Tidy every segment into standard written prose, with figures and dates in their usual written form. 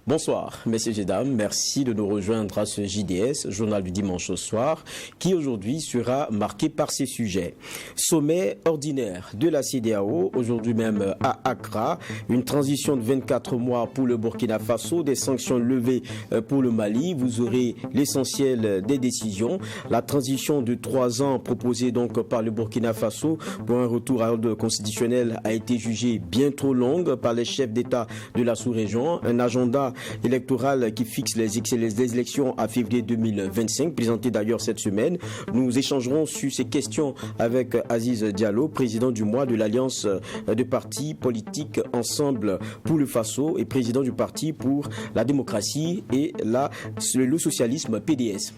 Bonsoir, messieurs et dames. Merci de nous rejoindre à ce JDS, journal du dimanche au soir, qui aujourd'hui sera marqué par ces sujets. Sommet ordinaire de la CEDEAO, aujourd'hui même à Accra. Une transition de 24 mois pour le Burkina Faso, des sanctions levées pour le Mali. Vous aurez l'essentiel des décisions. La transition de 3 ans proposée donc par le Burkina Faso pour un retour à l'ordre constitutionnel a été jugée bien trop longue par les chefs d'État de la sous-région. Un agenda électoral qui fixe les élections à février 2025, présenté d'ailleurs cette semaine. Nous échangerons sur ces questions avec Aziz Diallo, président du mois de l'Alliance de partis politiques Ensemble pour le Faso et président du Parti pour la démocratie et le socialisme PDS.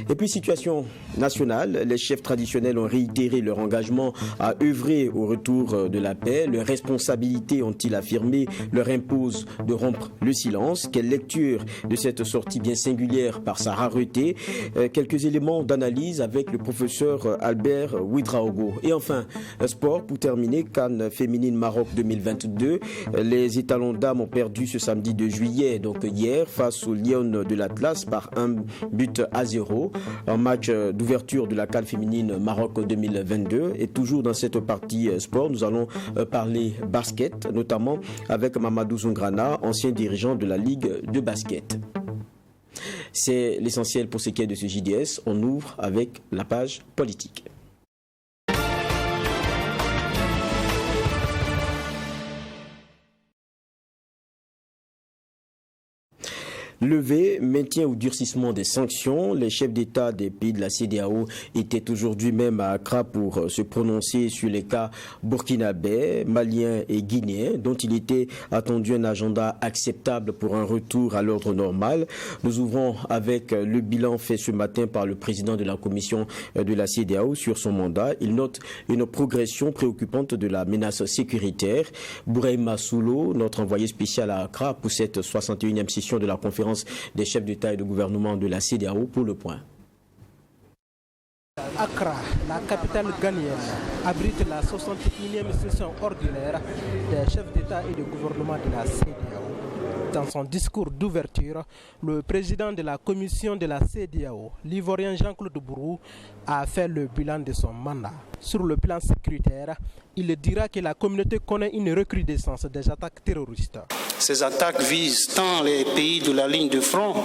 Et puis situation nationale, les chefs traditionnels ont réitéré leur engagement à œuvrer au retour de la paix. Leurs responsabilités, ont-ils affirmé, leur imposent de rompre le silence. Quelle lecture de cette sortie bien singulière par sa rareté? Quelques éléments d'analyse avec le professeur Albert Ouedraogo. Et enfin, sport pour terminer, CAN féminine Maroc 2022. Les étalons dames ont perdu ce samedi 2 juillet, donc hier, face aux Lions de l'Atlas par 1-0 en match d'ouverture de la CAN féminine Maroc 2022. Et toujours dans cette partie sport, nous allons parler basket, notamment avec Mamadou Zungrana, ancien dirigeant de la Ligue de basket. C'est l'essentiel pour ce qui est de ce JDS. On ouvre avec la page politique. Levé, maintien ou durcissement des sanctions, les chefs d'État des pays de la CEDEAO étaient aujourd'hui même à Accra pour se prononcer sur les cas burkinabés, maliens et guinéens, dont il était attendu un agenda acceptable pour un retour à l'ordre normal. Nous ouvrons avec le bilan fait ce matin par le président de la commission de la CEDEAO sur son mandat. Il note une progression préoccupante de la menace sécuritaire. Bouraïma Soulo, notre envoyé spécial à Accra pour cette 61e session de la conférence des chefs d'État et de gouvernement de la CEDEAO pour le point. Accra, la capitale ghanéenne, abrite la 61e session ordinaire des chefs d'État et de gouvernement de la CEDEAO. Dans son discours d'ouverture, le président de la commission de la CEDEAO, l'Ivoirien Jean-Claude Bourou, a fait le bilan de son mandat. Sur le plan sécuritaire, il dira que la communauté connaît une recrudescence des attaques terroristes. Ces attaques visent tant les pays de la ligne de front,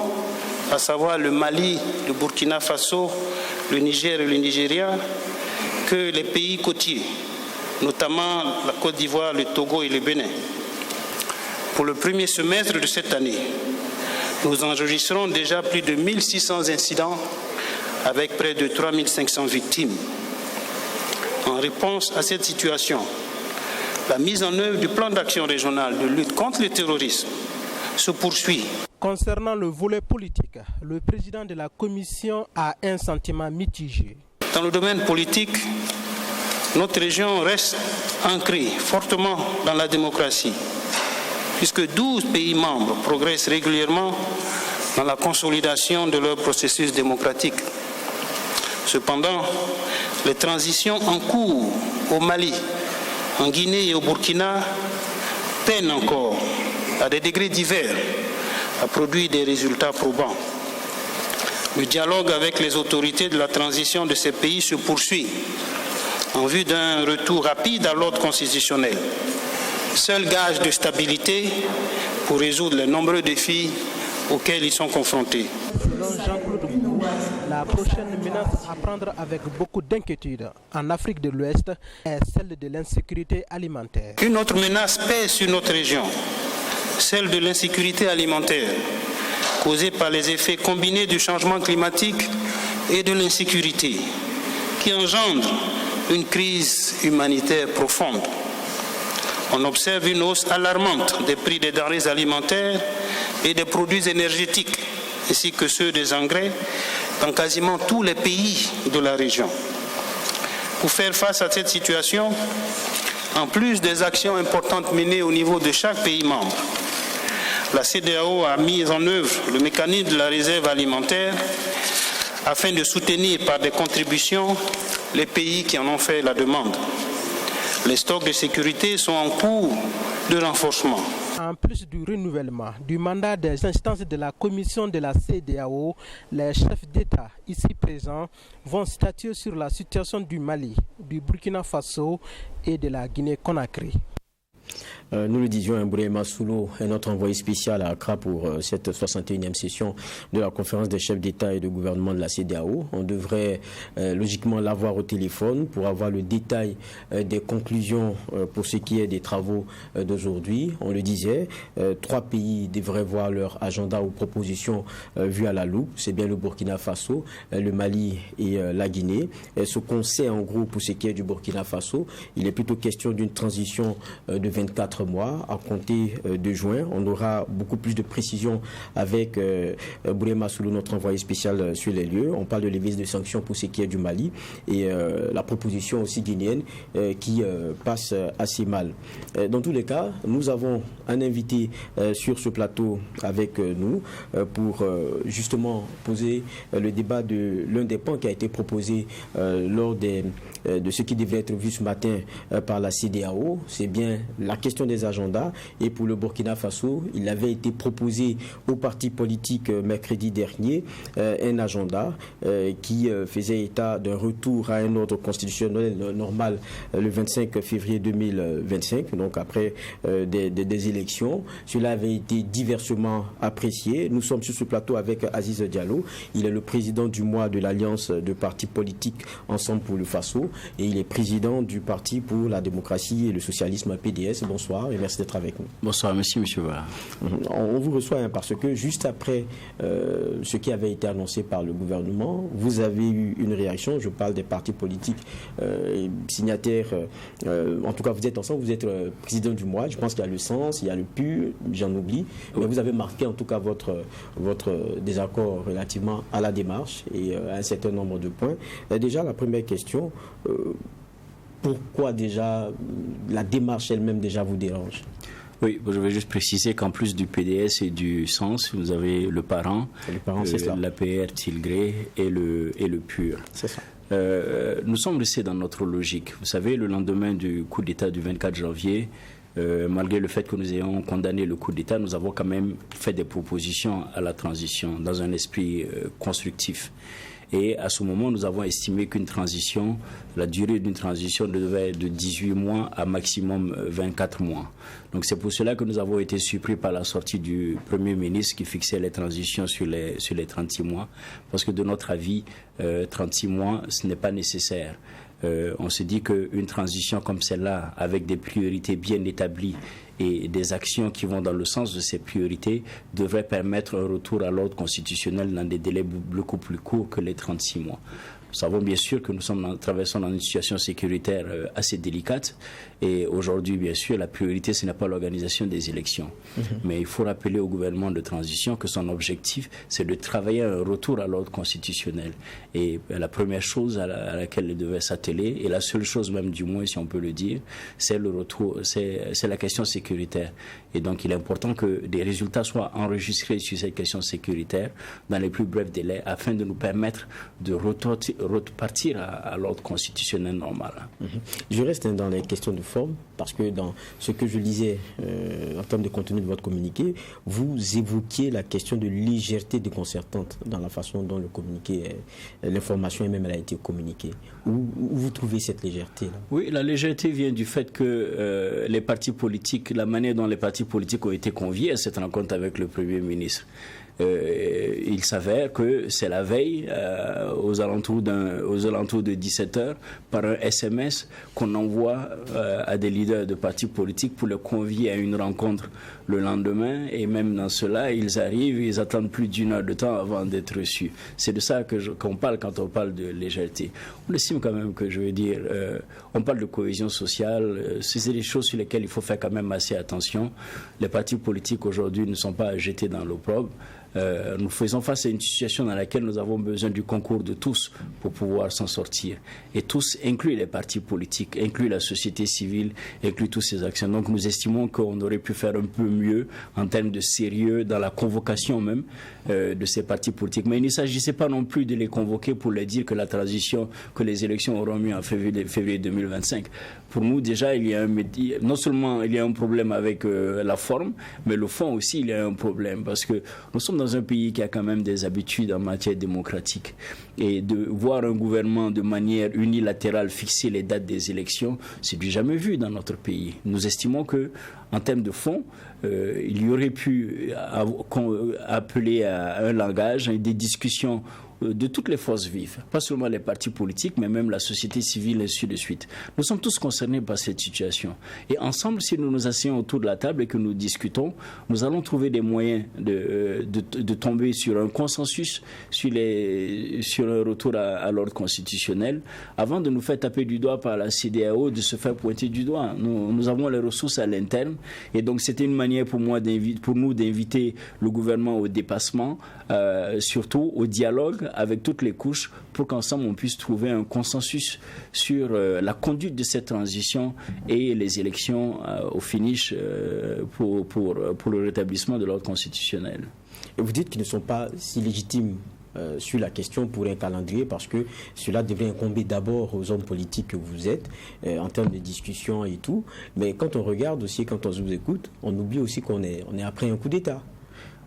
à savoir le Mali, le Burkina Faso, le Niger et le Nigeria, que les pays côtiers, notamment la Côte d'Ivoire, le Togo et le Bénin. Pour le premier semestre de cette année, nous enregistrons déjà plus de 1600 incidents avec près de 3500 victimes. En réponse à cette situation, la mise en œuvre du plan d'action régional de lutte contre le terrorisme se poursuit. Concernant le volet politique, le président de la commission a un sentiment mitigé. Dans le domaine politique, notre région reste ancrée fortement dans la démocratie, puisque 12 pays membres progressent régulièrement dans la consolidation de leur processus démocratique. Cependant, les transitions en cours au Mali, en Guinée et au Burkina peinent encore, à des degrés divers, à produire des résultats probants. Le dialogue avec les autorités de la transition de ces pays se poursuit en vue d'un retour rapide à l'ordre constitutionnel, seul gage de stabilité pour résoudre les nombreux défis auxquels ils sont confrontés. Selon Jean-Claude Bourou, la prochaine menace à prendre avec beaucoup d'inquiétude en Afrique de l'Ouest est celle de l'insécurité alimentaire. Une autre menace pèse sur notre région, celle de l'insécurité alimentaire, causée par les effets combinés du changement climatique et de l'insécurité, qui engendre une crise humanitaire profonde. On observe une hausse alarmante des prix des denrées alimentaires et des produits énergétiques, ainsi que ceux des engrais, dans quasiment tous les pays de la région. Pour faire face à cette situation, en plus des actions importantes menées au niveau de chaque pays membre, la CEDEAO a mis en œuvre le mécanisme de la réserve alimentaire afin de soutenir par des contributions les pays qui en ont fait la demande. Les stocks de sécurité sont en cours de renforcement En plus du renouvellement du mandat des instances de la commission de la CEDEAO, les chefs d'État ici présents vont statuer sur la situation du Mali, du Burkina Faso et de la Guinée-Conakry. Nous le disions, Bourema Soulou est notre envoyé spécial à Accra pour cette 61e session de la conférence des chefs d'État et de gouvernement de la CEDEAO. On devrait logiquement l'avoir au téléphone pour avoir le détail des conclusions pour ce qui est des travaux d'aujourd'hui. On le disait, 3 pays devraient voir leur agenda ou propositions vues à la loupe. C'est bien le Burkina Faso, le Mali et la Guinée. Ce qu'on sait en gros pour ce qui est du Burkina Faso, il est plutôt question d'une transition de 24 mois à compter de juin. On aura beaucoup plus de précisions avec Bourema Soulou, notre envoyé spécial sur les lieux. On parle de levée de sanctions pour ce qui est du Mali et la proposition aussi guinéenne qui passe assez mal. Dans tous les cas, nous avons un invité sur ce plateau avec nous pour justement poser le débat de l'un des points qui a été proposé lors de ce qui devait être vu ce matin par la CEDEAO. C'est bien la question des agendas, et pour le Burkina Faso, il avait été proposé aux partis politiques mercredi dernier un agenda qui faisait état d'un retour à un ordre constitutionnel normal le 25 février 2025, donc après des élections. Cela avait été diversement apprécié. Nous sommes sur ce plateau avec Aziz Diallo. Il est le président du mois de l'Alliance de partis politiques Ensemble pour le Faso et il est président du Parti pour la démocratie et le socialisme PDS. Bonsoir et merci d'être avec nous. Bonsoir, monsieur Voilà. On vous reçoit parce que juste après ce qui avait été annoncé par le gouvernement, vous avez eu une réaction. Je parle des partis politiques signataires. En tout cas, vous êtes ensemble, vous êtes président du mois. Je pense qu'il y a le Sens, il y a le PUR, j'en oublie. Mais vous avez marqué en tout cas votre désaccord relativement à la démarche et à un certain nombre de points. Déjà, la première question, pourquoi déjà la démarche elle-même déjà vous dérange? Oui, je vais juste préciser qu'en plus du PDS et du Sens, vous avez le parent, l'APR Tilgré et le PUR. C'est ça. Nous sommes restés dans notre logique. Vous savez, le lendemain du coup d'État du 24 janvier, malgré le fait que nous ayons condamné le coup d'État, nous avons quand même fait des propositions à la transition dans un esprit constructif. Et à ce moment, nous avons estimé qu'une transition, la durée d'une transition devait être de 18 mois à maximum 24 mois. Donc c'est pour cela que nous avons été surpris par la sortie du Premier ministre qui fixait les transitions sur les 36 mois. Parce que de notre avis, 36 mois, ce n'est pas nécessaire. On se dit qu'une transition comme celle-là, avec des priorités bien établies et des actions qui vont dans le sens de ces priorités, devrait permettre un retour à l'ordre constitutionnel dans des délais beaucoup plus courts que les 36 mois. Nous savons bien sûr que nous traversons dans une situation sécuritaire assez délicate et aujourd'hui, bien sûr, la priorité, ce n'est pas l'organisation des élections. Mais il faut rappeler au gouvernement de transition que son objectif, c'est de travailler à un retour à l'ordre constitutionnel. Et la première chose à laquelle il devait s'atteler, et la seule chose même du moins, si on peut le dire, c'est le retour, c'est la question sécuritaire. Et donc, il est important que des résultats soient enregistrés sur cette question sécuritaire dans les plus brefs délais afin de nous permettre de repartir à l'ordre constitutionnel normal. Je reste dans les questions de forme parce que dans ce que je lisais en termes de contenu de votre communiqué, vous évoquiez la question de légèreté déconcertante dans la façon dont le communiqué, l'information elle-même elle a été communiquée. Où vous trouvez cette légèreté là? Oui, la légèreté vient du fait que les partis politiques, la manière dont les partis politiques ont été conviés à cette rencontre avec le Premier ministre. Il s'avère que c'est la veille, aux alentours de 17h, par un SMS qu'on envoie à des leaders de partis politiques pour les convier à une rencontre le lendemain. Et même dans cela, ils arrivent, ils attendent plus d'1 heure de temps avant d'être reçus. C'est de ça qu'on parle quand on parle de légèreté. On estime quand même que, je veux dire, on parle de cohésion sociale. C'est des choses sur lesquelles il faut faire quand même assez attention. Les partis politiques aujourd'hui ne sont pas jetés dans l'opprobre. Nous faisons face à une situation dans laquelle nous avons besoin du concours de tous pour pouvoir s'en sortir. Et tous incluent les partis politiques, incluent la société civile, incluent tous ces actions. Donc nous estimons qu'on aurait pu faire un peu mieux en termes de sérieux dans la convocation même de ces partis politiques. Mais il ne s'agissait pas non plus de les convoquer pour leur dire que la transition, que les élections auront lieu en février 2025. Pour nous, déjà, non seulement il y a un problème avec la forme, mais le fond aussi, il y a un problème. Parce que nous sommes dans un pays qui a quand même des habitudes en matière démocratique. Et de voir un gouvernement de manière unilatérale fixer les dates des élections, c'est du jamais vu dans notre pays. Nous estimons que, en termes de fond, il y aurait pu appeler à un langage, des discussions de toutes les forces vives, pas seulement les partis politiques, mais même la société civile, et ainsi de suite. Nous sommes tous concernés par cette situation. Et ensemble, si nous nous asseyons autour de la table et que nous discutons, nous allons trouver des moyens de tomber sur un consensus, sur un retour à l'ordre constitutionnel, avant de nous faire taper du doigt par la CEDEAO, de se faire pointer du doigt. Nous avons les ressources à l'interne, et donc c'était une manière pour nous d'inviter le gouvernement au dépassement, surtout au dialogue avec toutes les couches pour qu'ensemble on puisse trouver un consensus sur la conduite de cette transition et les élections au finish pour le rétablissement de l'ordre constitutionnel. Et vous dites qu'ils ne sont pas si légitimes sur la question pour un calendrier, parce que cela devrait incomber d'abord aux hommes politiques que vous êtes en termes de discussion et tout. Mais quand on regarde aussi, quand on vous écoute, on oublie aussi qu'on est après un coup d'État.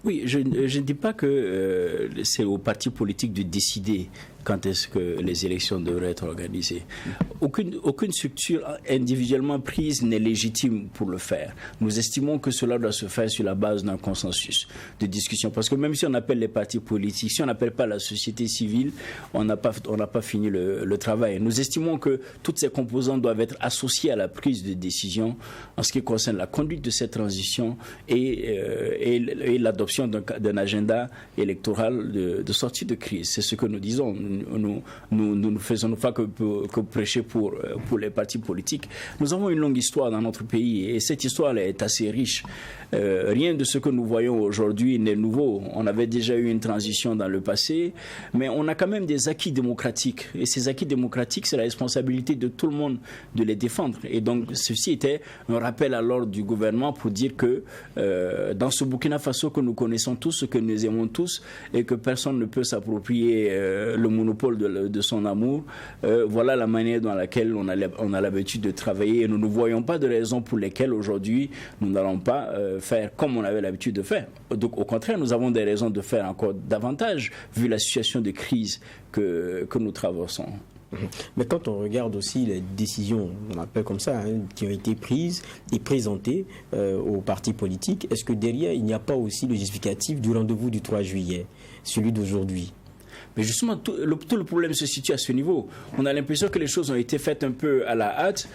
Oui, je ne dis pas que c'est aux partis politiques de décider quand est-ce que les élections devraient être organisées. Aucune structure individuellement prise n'est légitime pour le faire. Nous estimons que cela doit se faire sur la base d'un consensus de discussion. Parce que même si on appelle les partis politiques, si on n'appelle pas la société civile, on n'a pas fini le travail. Nous estimons que toutes ces composantes doivent être associées à la prise de décision en ce qui concerne la conduite de cette transition et l'adoption d'un agenda électoral de sortie de crise. C'est ce que nous disons. Nous ne faisons pas que prêcher pour les partis politiques. Nous avons une longue histoire dans notre pays et cette histoire est assez riche. Rien de ce que nous voyons aujourd'hui n'est nouveau. On avait déjà eu une transition dans le passé, mais on a quand même des acquis démocratiques. Et ces acquis démocratiques, c'est la responsabilité de tout le monde de les défendre. Et donc, ceci était un rappel à l'ordre du gouvernement pour dire que dans ce Burkina Faso que nous connaissons tous, que nous aimons tous, et que personne ne peut s'approprier le monopole de son amour, voilà la manière dans laquelle on a l'habitude de travailler. Et nous ne voyons pas de raison pour lesquelles aujourd'hui nous n'allons pas faire comme on avait l'habitude de faire. Donc au contraire, nous avons des raisons de faire encore davantage vu la situation de crise que nous traversons. Mais quand on regarde aussi les décisions, on appelle comme ça, qui ont été prises et présentées aux partis politiques, est-ce que derrière il n'y a pas aussi le justificatif du rendez-vous du 3 juillet, celui d'aujourd'hui? Mais justement, tout le problème se situe à ce niveau. On a l'impression que les choses ont été faites un peu à la hâte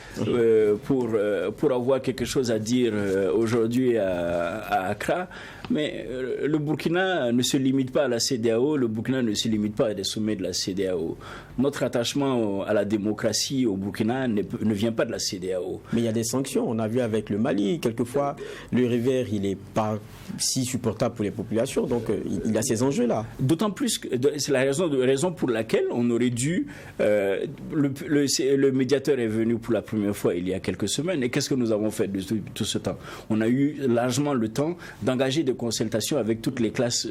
pour avoir quelque chose à dire aujourd'hui à Accra. Mais le Burkina ne se limite pas à la CEDEAO, le Burkina ne se limite pas à des sommets de la CEDEAO. Notre attachement à la démocratie au Burkina ne vient pas de la CEDEAO. Mais il y a des sanctions, on a vu avec le Mali, quelquefois le revers il n'est pas si supportable pour les populations, donc il y a ces enjeux-là. D'autant plus que c'est la raison pour laquelle on aurait dû... le médiateur est venu pour la première fois il y a quelques semaines, et qu'est-ce que nous avons fait de tout ce temps? On a eu largement le temps d'engager des consultations avec toutes les classes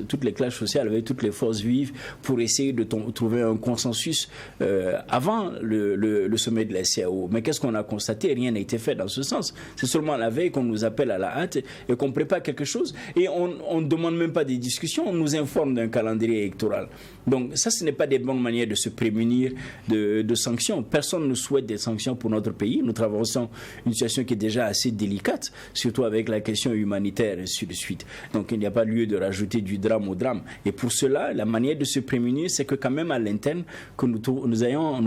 sociales, avec toutes les forces vives, pour essayer de trouver un consensus avant le sommet de la CEDEAO. Mais qu'est-ce qu'on a constaté? Rien n'a été fait dans ce sens. C'est seulement la veille qu'on nous appelle à la hâte et qu'on prépare quelque chose, et on ne demande même pas des discussions, on nous informe d'un calendrier électoral. Donc ça, ce n'est pas des bonnes manières de se prémunir de sanctions. Personne ne souhaite des sanctions pour notre pays. Nous traversons une situation qui est déjà assez délicate, surtout avec la question humanitaire et ainsi de suite. Donc il n'y a pas lieu de rajouter du drame au drame. Et pour cela, la manière de se prémunir, c'est que quand même à l'interne, que nous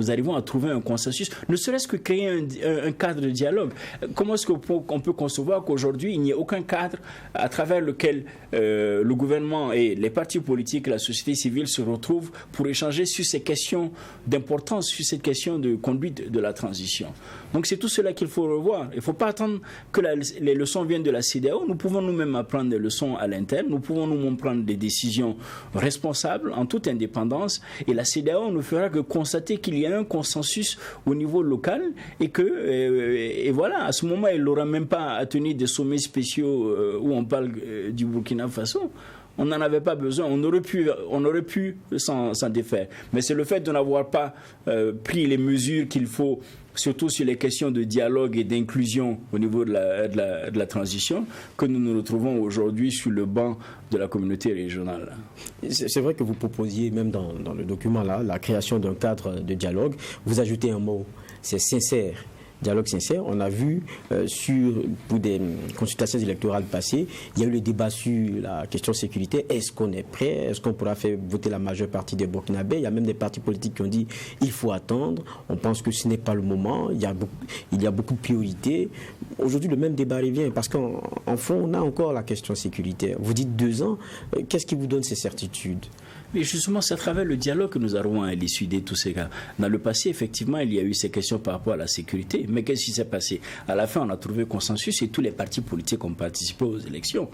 arrivons à trouver un consensus, ne serait-ce que créer un cadre de dialogue. Comment est-ce qu'on peut concevoir qu'aujourd'hui, il n'y ait aucun cadre à travers lequel le gouvernement et les partis politiques et la société civile se retrouvent pour échanger sur ces questions d'importance, sur cette question de conduite de la transition. Donc c'est tout cela qu'il faut revoir. Il ne faut pas attendre que les leçons viennent de la CEDEAO. Nous pouvons nous-mêmes apprendre des leçons décisions à l'interne, nous pouvons nous prendre des décisions responsables en toute indépendance, et la CEDEAO ne fera que constater qu'il y a un consensus au niveau local et que voilà, à ce moment il n'aura même pas à tenir des sommets spéciaux où on parle du Burkina Faso. On n'en avait pas besoin, on aurait pu s'en défaire. Mais c'est le fait de n'avoir pas pris les mesures qu'il faut, surtout sur les questions de dialogue et d'inclusion au niveau de la transition, que nous nous retrouvons aujourd'hui sur le banc de la communauté régionale. C'est vrai que vous proposiez, même dans le document là, la création d'un cadre de dialogue. Vous ajoutez un mot, c'est sincère. Dialogue sincère. On a vu pour des consultations électorales passées, il y a eu le débat sur la question sécurité. Est-ce qu'on est prêt? Est-ce qu'on pourra faire voter la majeure partie des Burkinabés? Il y a même des partis politiques qui ont dit il faut attendre. On pense que ce n'est pas le moment. Il y a beaucoup de priorités. Aujourd'hui, le même débat revient parce qu'en fond, on a encore la question sécuritaire. Vous dites 2 ans. Qu'est-ce qui vous donne ces certitudes? Mais justement, c'est à travers le dialogue que nous arrivons à élucider tous ces cas. Dans le passé, effectivement, il y a eu ces questions par rapport à la sécurité. Mais qu'est-ce qui s'est passé? À la fin, on a trouvé consensus et tous les partis politiques ont participé aux élections.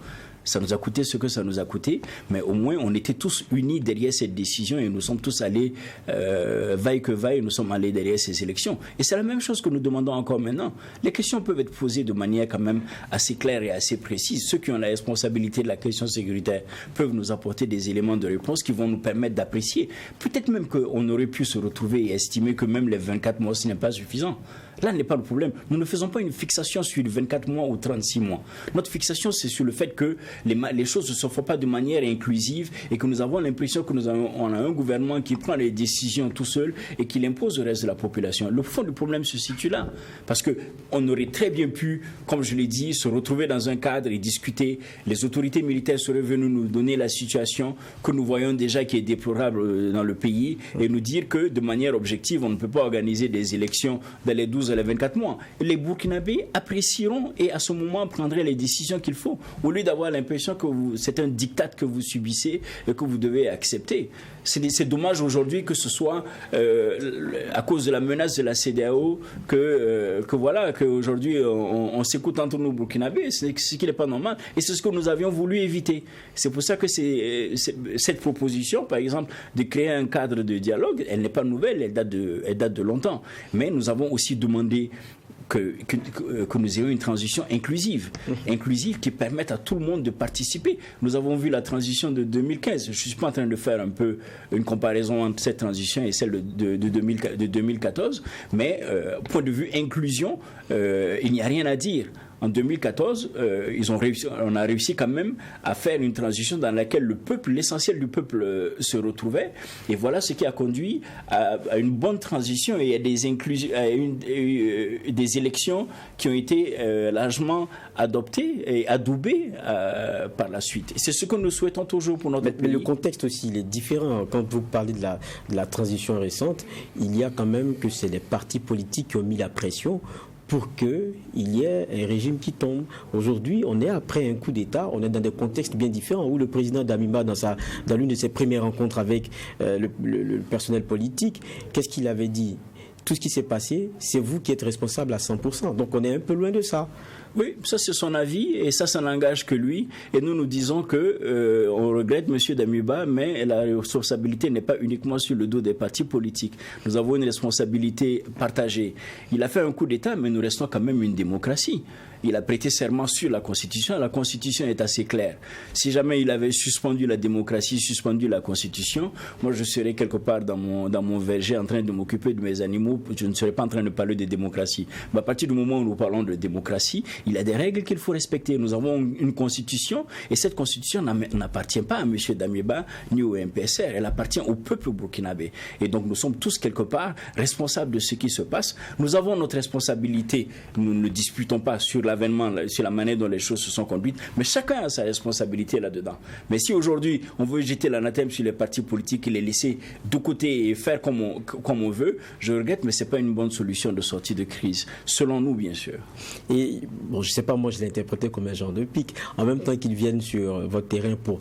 Ça nous a coûté ce que ça nous a coûté, mais au moins on était tous unis derrière cette décision et nous sommes tous allés, vaille que vaille, nous sommes allés derrière ces élections. Et c'est la même chose que nous demandons encore maintenant. Les questions peuvent être posées de manière quand même assez claire et assez précise. Ceux qui ont la responsabilité de la question sécuritaire peuvent nous apporter des éléments de réponse qui vont nous permettre d'apprécier. Peut-être même qu'on aurait pu se retrouver et estimer que même les 24 mois, ce n'est pas suffisant. Là n'est pas le problème. Nous ne faisons pas une fixation sur 24 mois ou 36 mois. Notre fixation, c'est sur le fait que les choses ne se font pas de manière inclusive et que nous avons l'impression qu'on a un gouvernement qui prend les décisions tout seul et qui l'impose au reste de la population. Le fond du problème se situe là. Parce qu'on aurait très bien pu, comme je l'ai dit, se retrouver dans un cadre et discuter. Les autorités militaires seraient venues nous donner la situation que nous voyons déjà qui est déplorable dans le pays et nous dire que de manière objective, on ne peut pas organiser des élections dans les 12 à les 24 mois. Les Burkinabés apprécieront et à ce moment prendraient les décisions qu'il faut, au lieu d'avoir l'impression que c'est un diktat que vous subissez et que vous devez accepter. C'est dommage aujourd'hui que ce soit à cause de la menace de la CEDEAO qu'aujourd'hui on s'écoute entre nous Burkinabés, c'est ce qui n'est pas normal et c'est ce que nous avions voulu éviter. C'est pour ça que cette proposition, par exemple, de créer un cadre de dialogue, elle n'est pas nouvelle, elle date de longtemps. Mais nous avons aussi demandé que nous ayons une transition inclusive qui permette à tout le monde de participer. Nous avons vu la transition de 2015. Je ne suis pas en train de faire un peu une comparaison entre cette transition et celle de 2014, mais point de vue inclusion, il n'y a rien à dire. En 2014, on a réussi quand même à faire une transition dans laquelle l'essentiel du peuple se retrouvait. Et voilà ce qui a conduit à une bonne transition et à des élections qui ont été largement adoptées et adoubées par la suite. Et c'est ce que nous souhaitons toujours pour notre pays. Mais le contexte aussi, il est différent. Quand vous parlez de la transition récente, il y a quand même que c'est les partis politiques qui ont mis la pression pour qu'il y ait un régime qui tombe. Aujourd'hui, on est après un coup d'État, on est dans des contextes bien différents où le président Damiba, dans l'une de ses premières rencontres avec le personnel politique, qu'est-ce qu'il avait dit? Tout ce qui s'est passé, c'est vous qui êtes responsable à 100%. Donc on est un peu loin de ça. Oui, ça c'est son avis et ça n'engage que lui. Et nous disons que on regrette M. Damiba, mais la responsabilité n'est pas uniquement sur le dos des partis politiques. Nous avons une responsabilité partagée. Il a fait un coup d'État, mais nous restons quand même une démocratie. Il a prêté serment sur la Constitution. La Constitution est assez claire. Si jamais il avait suspendu la démocratie, suspendu la Constitution, moi je serais quelque part dans mon verger en train de m'occuper de mes animaux. Je ne serais pas en train de parler de démocratie. Mais à partir du moment où nous parlons de démocratie, il y a des règles qu'il faut respecter. Nous avons une Constitution et cette Constitution n'appartient pas à M. Damiba ni au MPSR. Elle appartient au peuple burkinabé. Et donc nous sommes tous quelque part responsables de ce qui se passe. Nous avons notre responsabilité. Nous ne disputons pas sur l'avènement, sur la manière dont les choses se sont conduites, mais chacun a sa responsabilité là-dedans. Mais si aujourd'hui on veut jeter l'anathème sur les partis politiques et les laisser de côté et faire comme on veut, je regrette, mais ce n'est pas une bonne solution de sortie de crise, selon nous bien sûr. Et bon, je ne sais pas, moi je l'ai interprété comme un genre de pic. En même temps qu'ils viennent sur votre terrain pour,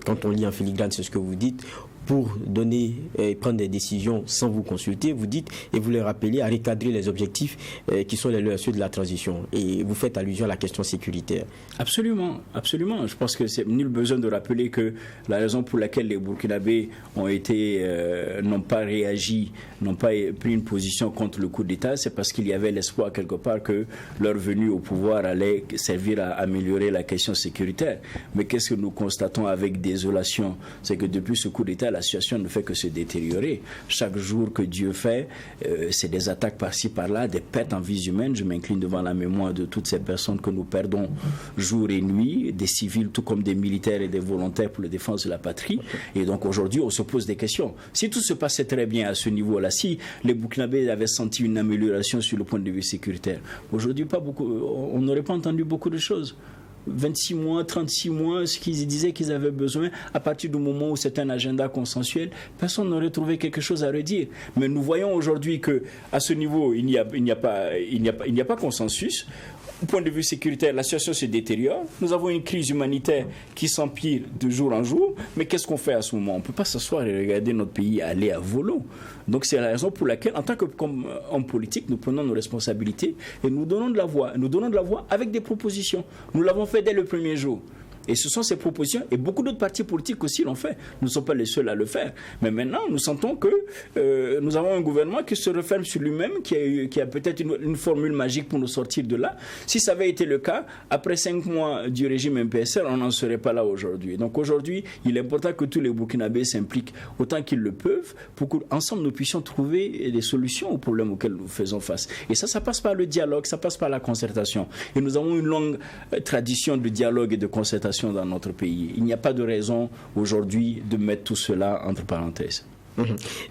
quand on lit en filigrane, c'est ce que vous dites, pour donner et prendre des décisions sans vous consulter, vous dites et vous les rappelez à recadrer les objectifs qui sont les leurs, ceux de la transition. Et vous faites allusion à la question sécuritaire. Absolument, absolument. Je pense que c'est nul besoin de rappeler que la raison pour laquelle les Burkinabés n'ont pas réagi, n'ont pas pris une position contre le coup d'État, c'est parce qu'il y avait l'espoir quelque part que leur venue au pouvoir allait servir à améliorer la question sécuritaire. Mais qu'est-ce que nous constatons avec désolation? C'est que depuis ce coup d'État, la situation ne fait que se détériorer. Chaque jour que Dieu fait, c'est des attaques par-ci par-là, des pertes en vies humaines. Je m'incline devant la mémoire de toutes ces personnes que nous perdons jour et nuit, des civils tout comme des militaires et des volontaires pour la défense de la patrie. Et donc aujourd'hui, on se pose des questions. Si tout se passait très bien à ce niveau-là, si les Burkinabés avaient senti une amélioration sur le point de vue sécuritaire, aujourd'hui, pas beaucoup, on n'aurait pas entendu beaucoup de choses. 26 mois, 36 mois, ce qu'ils disaient qu'ils avaient besoin, à partir du moment où c'est un agenda consensuel, personne n'aurait trouvé quelque chose à redire. Mais nous voyons aujourd'hui qu'à ce niveau, il n'y a pas consensus. Au point de vue sécuritaire, la situation se détériore. Nous avons une crise humanitaire qui s'empire de jour en jour. Mais qu'est-ce qu'on fait à ce moment? On ne peut pas s'asseoir et regarder notre pays aller à volo. Donc c'est la raison pour laquelle, en tant qu'homme politique, nous prenons nos responsabilités et nous donnons de la voix. Nous donnons de la voix avec des propositions. Nous l'avons fait dès le premier jour. Et ce sont ces propositions, et beaucoup d'autres partis politiques aussi l'ont fait. Nous ne sommes pas les seuls à le faire. Mais maintenant, nous sentons que nous avons un gouvernement qui se referme sur lui-même, qui a peut-être une formule magique pour nous sortir de là. Si ça avait été le cas, après 5 mois du régime MPSR, on n'en serait pas là aujourd'hui. Donc aujourd'hui, il est important que tous les Burkinabés s'impliquent autant qu'ils le peuvent pour qu'ensemble nous puissions trouver des solutions aux problèmes auxquels nous faisons face. Et ça passe par le dialogue, ça passe par la concertation. Et nous avons une longue tradition de dialogue et de concertation dans notre pays. Il n'y a pas de raison aujourd'hui de mettre tout cela entre parenthèses.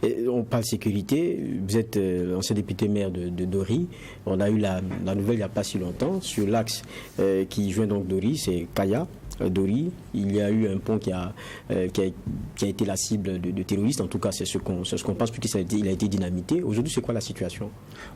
Et on parle sécurité. Vous êtes ancien député maire de Dori. On a eu la nouvelle il n'y a pas si longtemps sur l'axe qui joint donc Dori, c'est Kaya. Dori, il y a eu un pont qui a été la cible de terroristes. En tout cas, c'est ce qu'on pense, puisqu'il a été dynamité. Aujourd'hui, c'est quoi la situation?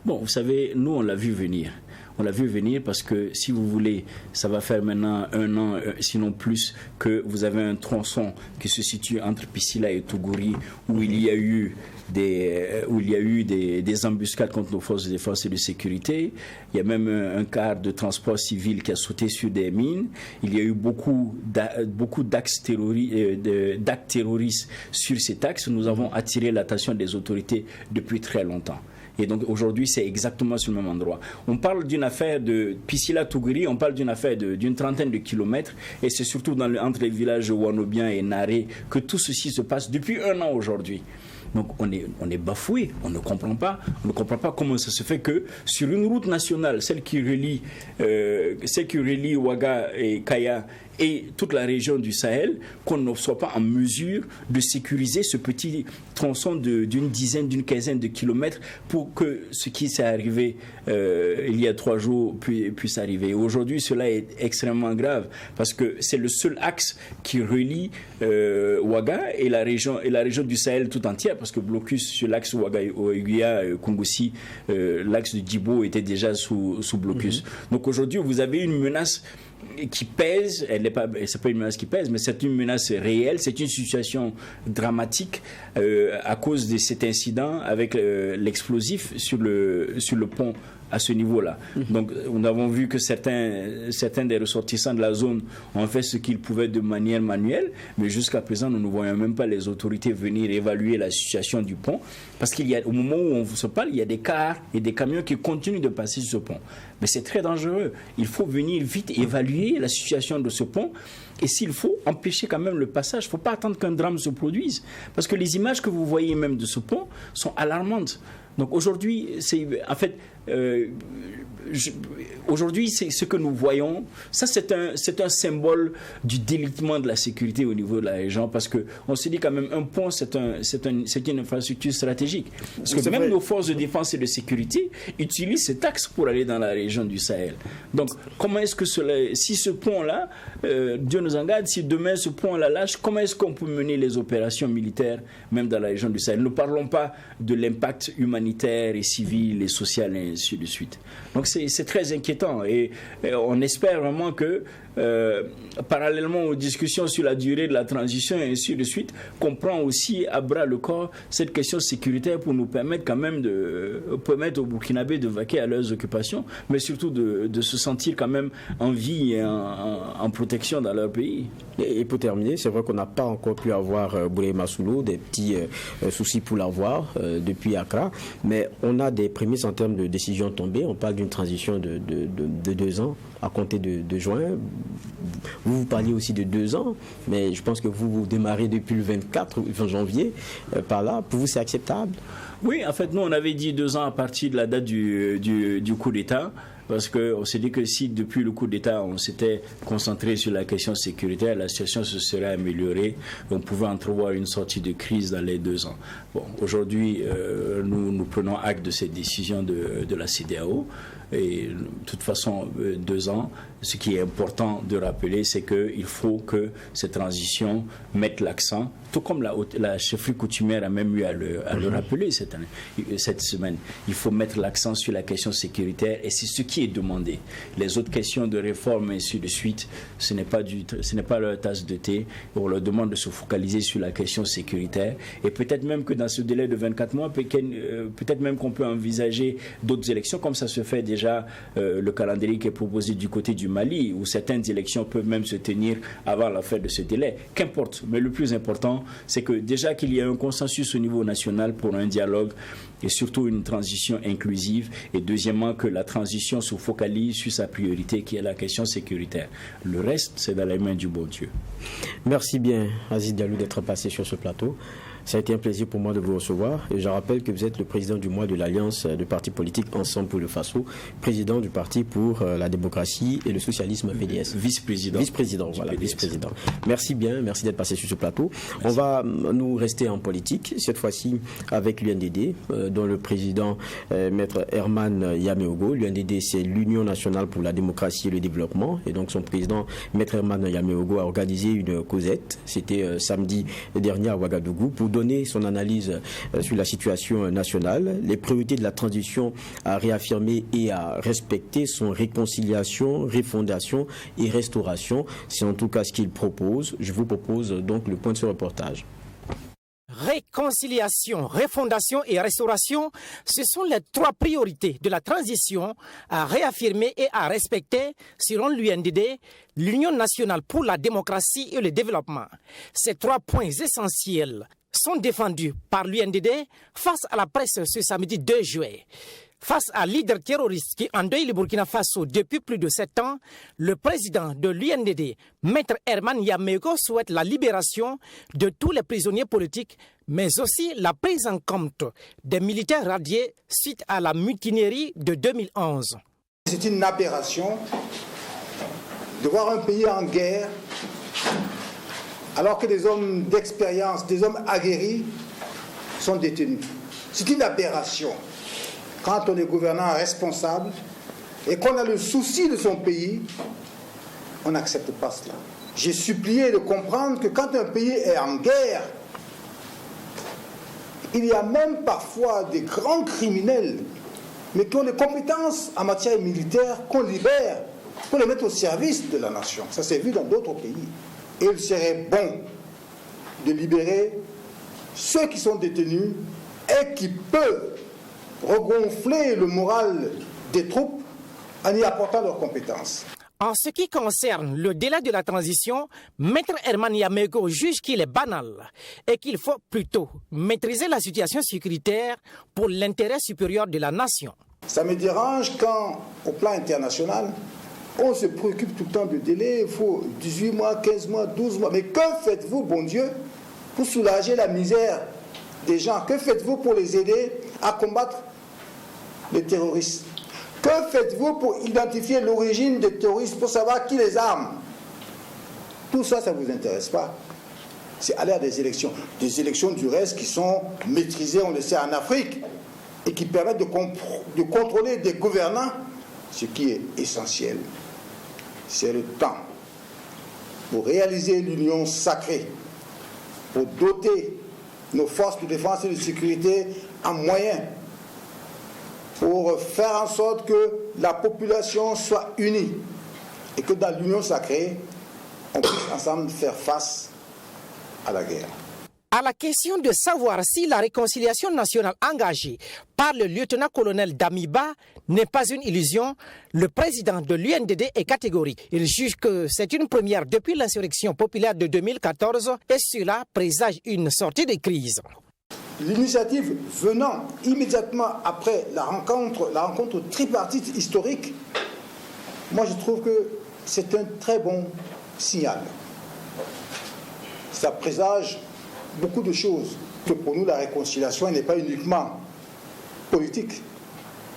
Bon, vous savez, nous, on l'a vu venir. On l'a vu venir parce que, si vous voulez, ça va faire maintenant 1 an, sinon plus, que vous avez un tronçon qui se situe entre Piscila et Tougouri, où il y a eu des embuscades contre nos forces de défense et de sécurité. Il y a même un car de transport civil qui a sauté sur des mines. Il y a eu beaucoup d'actes terroristes sur cet axe. Nous avons attiré l'attention des autorités depuis très longtemps. Et donc aujourd'hui, c'est exactement sur le même endroit. On parle d'une affaire de Piscila-Tougouri, on parle d'une affaire d'une trentaine de kilomètres, et c'est surtout entre les villages de Wanobian et Naré que tout ceci se passe depuis 1 an aujourd'hui. Donc on est bafoué, on ne comprend pas comment ça se fait que sur une route nationale, celle qui relie Ouaga et Kaya et toute la région du Sahel, qu'on ne soit pas en mesure de sécuriser ce petit tronçon d'une dizaine, d'une quinzaine de kilomètres pour que ce qui s'est arrivé il y a 3 jours puisse arriver. Aujourd'hui, cela est extrêmement grave parce que c'est le seul axe qui relie Ouaga et la région du Sahel tout entière, parce que blocus sur l'axe Ouaga-Kungusi, l'axe de Djibo était déjà sous blocus. Donc aujourd'hui, vous avez une menace qui pèse, c'est pas une menace qui pèse, mais c'est une menace réelle, c'est une situation dramatique à cause de cet incident avec l'explosif sur le pont à ce niveau-là. Donc nous avons vu que certains des ressortissants de la zone ont fait ce qu'ils pouvaient de manière manuelle, mais jusqu'à présent nous ne voyons même pas les autorités venir évaluer la situation du pont, parce qu'au moment où on se parle, il y a des cars et des camions qui continuent de passer sur ce pont. Mais c'est très dangereux. Il faut venir vite évaluer la situation de ce pont, et s'il faut, empêcher quand même le passage. Il ne faut pas attendre qu'un drame se produise, parce que les images que vous voyez même de ce pont sont alarmantes. Donc aujourd'hui, aujourd'hui, c'est ce que nous voyons. Ça, c'est un symbole du délitement de la sécurité au niveau de la région, parce qu'on se dit quand même un pont, c'est une infrastructure stratégique. Parce que même nos forces de défense et de sécurité utilisent cet axe pour aller dans la région du Sahel. Donc, comment est-ce que si ce pont-là, Dieu nous en garde, si demain ce pont-là lâche, comment est-ce qu'on peut mener les opérations militaires même dans la région du Sahel? Ne parlons pas de l'impact humanitaire et civil et social et ainsi de suite. Donc c'est très inquiétant, et on espère vraiment que parallèlement aux discussions sur la durée de la transition et ainsi de suite, qu'on prend aussi à bras le corps cette question sécuritaire pour nous permettre quand même de permettre aux Burkinabés de vaquer à leurs occupations, mais surtout de se sentir quand même en vie et en protection dans leur pays. Et pour terminer, c'est vrai qu'on n'a pas encore pu avoir Boulay Massoulou, des petits soucis pour l'avoir depuis Accra, mais on a des prémices en termes de décisions tombées. On parle d'une transition de 2 ans à compter de juin. Vous parliez aussi de 2 ans, mais je pense que vous démarrez depuis le 20 janvier par là. Pour vous, c'est acceptable? Oui, en fait, nous, on avait dit 2 ans à partir de la date du coup d'État. Parce qu'on s'est dit que si depuis le coup d'État on s'était concentré sur la question sécuritaire, la situation se serait améliorée, on pouvait entrevoir une sortie de crise dans les 2 ans. Bon, aujourd'hui, nous prenons acte de cette décision de la CEDEAO. Et de toute façon, 2 ans, ce qui est important de rappeler, c'est qu'il faut que cette transition mette l'accent, tout comme la chefferie coutumière a même eu à le rappeler cette semaine. Il faut mettre l'accent sur la question sécuritaire et c'est ce qui est demandé. Les autres questions de réforme et ainsi de suite, ce n'est pas leur tasse de thé. On leur demande de se focaliser sur la question sécuritaire et peut-être même que dans ce délai de 24 mois, peut-être même qu'on peut envisager d'autres élections comme ça se fait déjà. Le calendrier qui est proposé du côté du Mali, où certaines élections peuvent même se tenir avant la fin de ce délai. Qu'importe, mais le plus important, c'est que déjà qu'il y ait un consensus au niveau national pour un dialogue et surtout une transition inclusive, et deuxièmement que la transition se focalise sur sa priorité qui est la question sécuritaire. Le reste, c'est dans les mains du bon Dieu. Merci bien, Aziz Diallo, d'être passé sur ce plateau. Ça a été un plaisir pour moi de vous recevoir et je rappelle que vous êtes le président du mois de l'Alliance de partis politiques Ensemble pour le Faso, président du Parti pour la démocratie et le socialisme PDS. Vice-président, voilà, vice-président. Merci bien, merci d'être passé sur ce plateau. Merci. On va nous rester en politique, cette fois-ci avec l'UNDD, dont le président Maître Herman Yameogo. L'UNDD, c'est l'Union nationale pour la démocratie et le développement. Et donc son président Maître Herman Yameogo a organisé une causette, c'était samedi dernier à Ouagadougou, pour donner son analyse sur la situation nationale. Les priorités de la transition à réaffirmer et à respecter sont réconciliation, refondation et restauration. C'est en tout cas ce qu'il propose. Je vous propose donc le point de ce reportage. Réconciliation, refondation et restauration, ce sont les 3 priorités de la transition à réaffirmer et à respecter selon l'UNDD, l'Union nationale pour la démocratie et le développement. Ces 3 points essentiels sont défendus par l'UNDD face à la presse ce samedi 2 juillet. Face à leader terroriste qui endeuille le Burkina Faso depuis plus de 7 ans, le président de l'UNDD, Maître Herman Yameogo, souhaite la libération de tous les prisonniers politiques, mais aussi la prise en compte des militaires radiés suite à la mutinerie de 2011. C'est une aberration de voir un pays en guerre alors que des hommes d'expérience, des hommes aguerris sont détenus. C'est une aberration. Quand on est gouvernant responsable et qu'on a le souci de son pays, on n'accepte pas cela. J'ai supplié de comprendre que quand un pays est en guerre, il y a même parfois des grands criminels, mais qui ont des compétences en matière militaire qu'on libère pour les mettre au service de la nation. Ça s'est vu dans d'autres pays. Et il serait bon de libérer ceux qui sont détenus et qui peuvent regonfler le moral des troupes en y apportant leurs compétences. En ce qui concerne le délai de la transition, Maître Herman Yameogo juge qu'il est banal et qu'il faut plutôt maîtriser la situation sécuritaire pour l'intérêt supérieur de la nation. Ça me dérange quand, au plan international, on se préoccupe tout le temps du délai, il faut 18 mois, 15 mois, 12 mois. Mais que faites-vous, bon Dieu, pour soulager la misère des gens? Que faites-vous pour les aider à combattre les terroristes? Que faites-vous pour identifier l'origine des terroristes, pour savoir qui les arme? Tout ça, ça ne vous intéresse pas. C'est aller à des élections. Des élections du reste qui sont maîtrisées, on le sait, en Afrique, et qui permettent de contrôler des gouvernants. Ce qui est essentiel, c'est le temps pour réaliser l'union sacrée, pour doter nos forces de défense et de sécurité en moyens, pour faire en sorte que la population soit unie et que dans l'union sacrée, on puisse ensemble faire face à la guerre. À la question de savoir si la réconciliation nationale engagée par le lieutenant-colonel Damiba n'est pas une illusion, le président de l'UNDD est catégorique. Il juge que c'est une première depuis l'insurrection populaire de 2014 et cela présage une sortie de crise. L'initiative venant immédiatement après la rencontre tripartite historique, moi je trouve que c'est un très bon signal. Ça présage beaucoup de choses. Pour nous, la réconciliation n'est pas uniquement politique.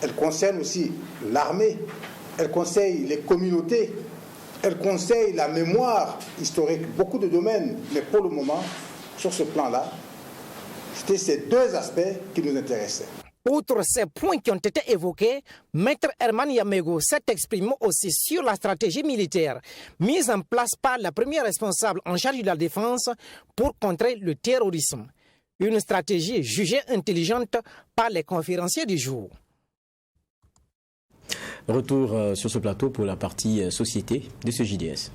Elle concerne aussi l'armée, elle concerne les communautés, elle concerne la mémoire historique, beaucoup de domaines. Mais pour le moment, sur ce plan-là, c'était ces deux aspects qui nous intéressaient. Outre ces points qui ont été évoqués, Maître Herman Yamego s'est exprimé aussi sur la stratégie militaire mise en place par la première responsable en charge de la défense pour contrer le terrorisme. Une stratégie jugée intelligente par les conférenciers du jour. Retour sur ce plateau pour la partie société de ce JDS.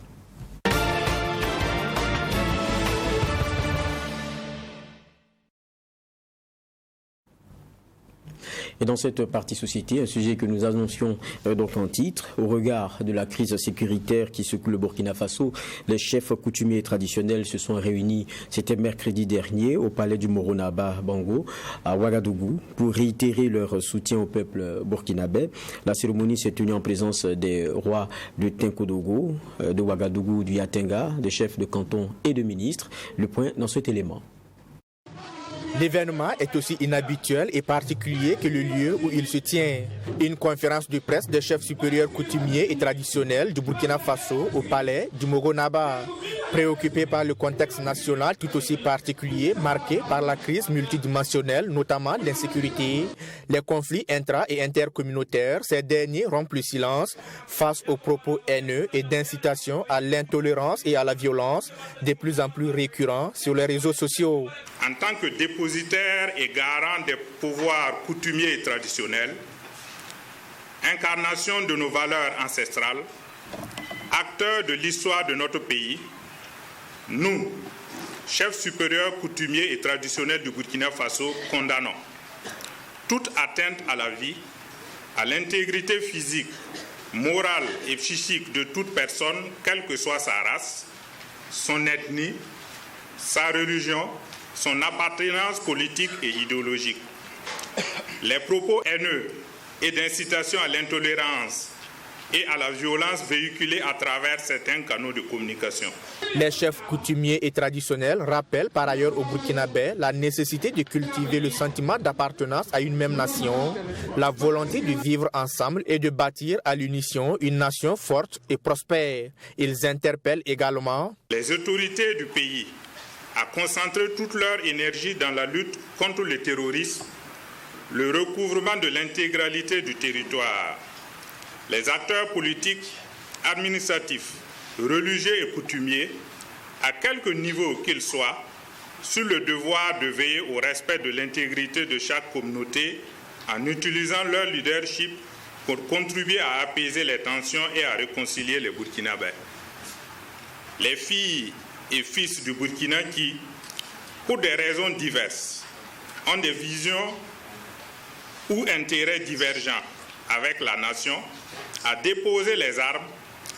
Et dans cette partie société, un sujet que nous annoncions donc en titre, au regard de la crise sécuritaire qui secoue le Burkina Faso, les chefs coutumiers et traditionnels se sont réunis, c'était mercredi dernier, au palais du Moronaba Bango, à Ouagadougou, pour réitérer leur soutien au peuple burkinabé. La cérémonie s'est tenue en présence des rois de Tinkodogo, de Ouagadougou, du Yatenga, des chefs de canton et de ministres. Le point dans cet élément. L'événement est aussi inhabituel et particulier que le lieu où il se tient. Une conférence de presse des chefs supérieurs coutumiers et traditionnels du Burkina Faso au palais du Moronaba. Préoccupés par le contexte national tout aussi particulier marqué par la crise multidimensionnelle, notamment l'insécurité, les conflits intra- et intercommunautaires, ces derniers rompent le silence face aux propos haineux et d'incitation à l'intolérance et à la violence de plus en plus récurrents sur les réseaux sociaux. En tant que dépositaire et garant des pouvoirs coutumiers et traditionnels, incarnation de nos valeurs ancestrales, acteurs de l'histoire de notre pays, nous, chefs supérieurs coutumiers et traditionnels du Burkina Faso, condamnons toute atteinte à la vie, à l'intégrité physique, morale et psychique de toute personne, quelle que soit sa race, son ethnie, sa religion, son appartenance politique et idéologique. Les propos haineux et d'incitation à l'intolérance et à la violence véhiculée à travers certains canaux de communication. Les chefs coutumiers et traditionnels rappellent par ailleurs au Burkinabé la nécessité de cultiver le sentiment d'appartenance à une même nation, la volonté de vivre ensemble et de bâtir à l'unisson une nation forte et prospère. Ils interpellent également les autorités du pays à concentrer toute leur énergie dans la lutte contre le terrorisme, le recouvrement de l'intégralité du territoire. Les acteurs politiques, administratifs, religieux et coutumiers, à quelque niveau qu'ils soient, sur le devoir de veiller au respect de l'intégrité de chaque communauté en utilisant leur leadership pour contribuer à apaiser les tensions et à réconcilier les Burkinabés. Les filles et fils du Burkina qui, pour des raisons diverses, ont des visions ou intérêts divergents avec la nation, à déposer les armes,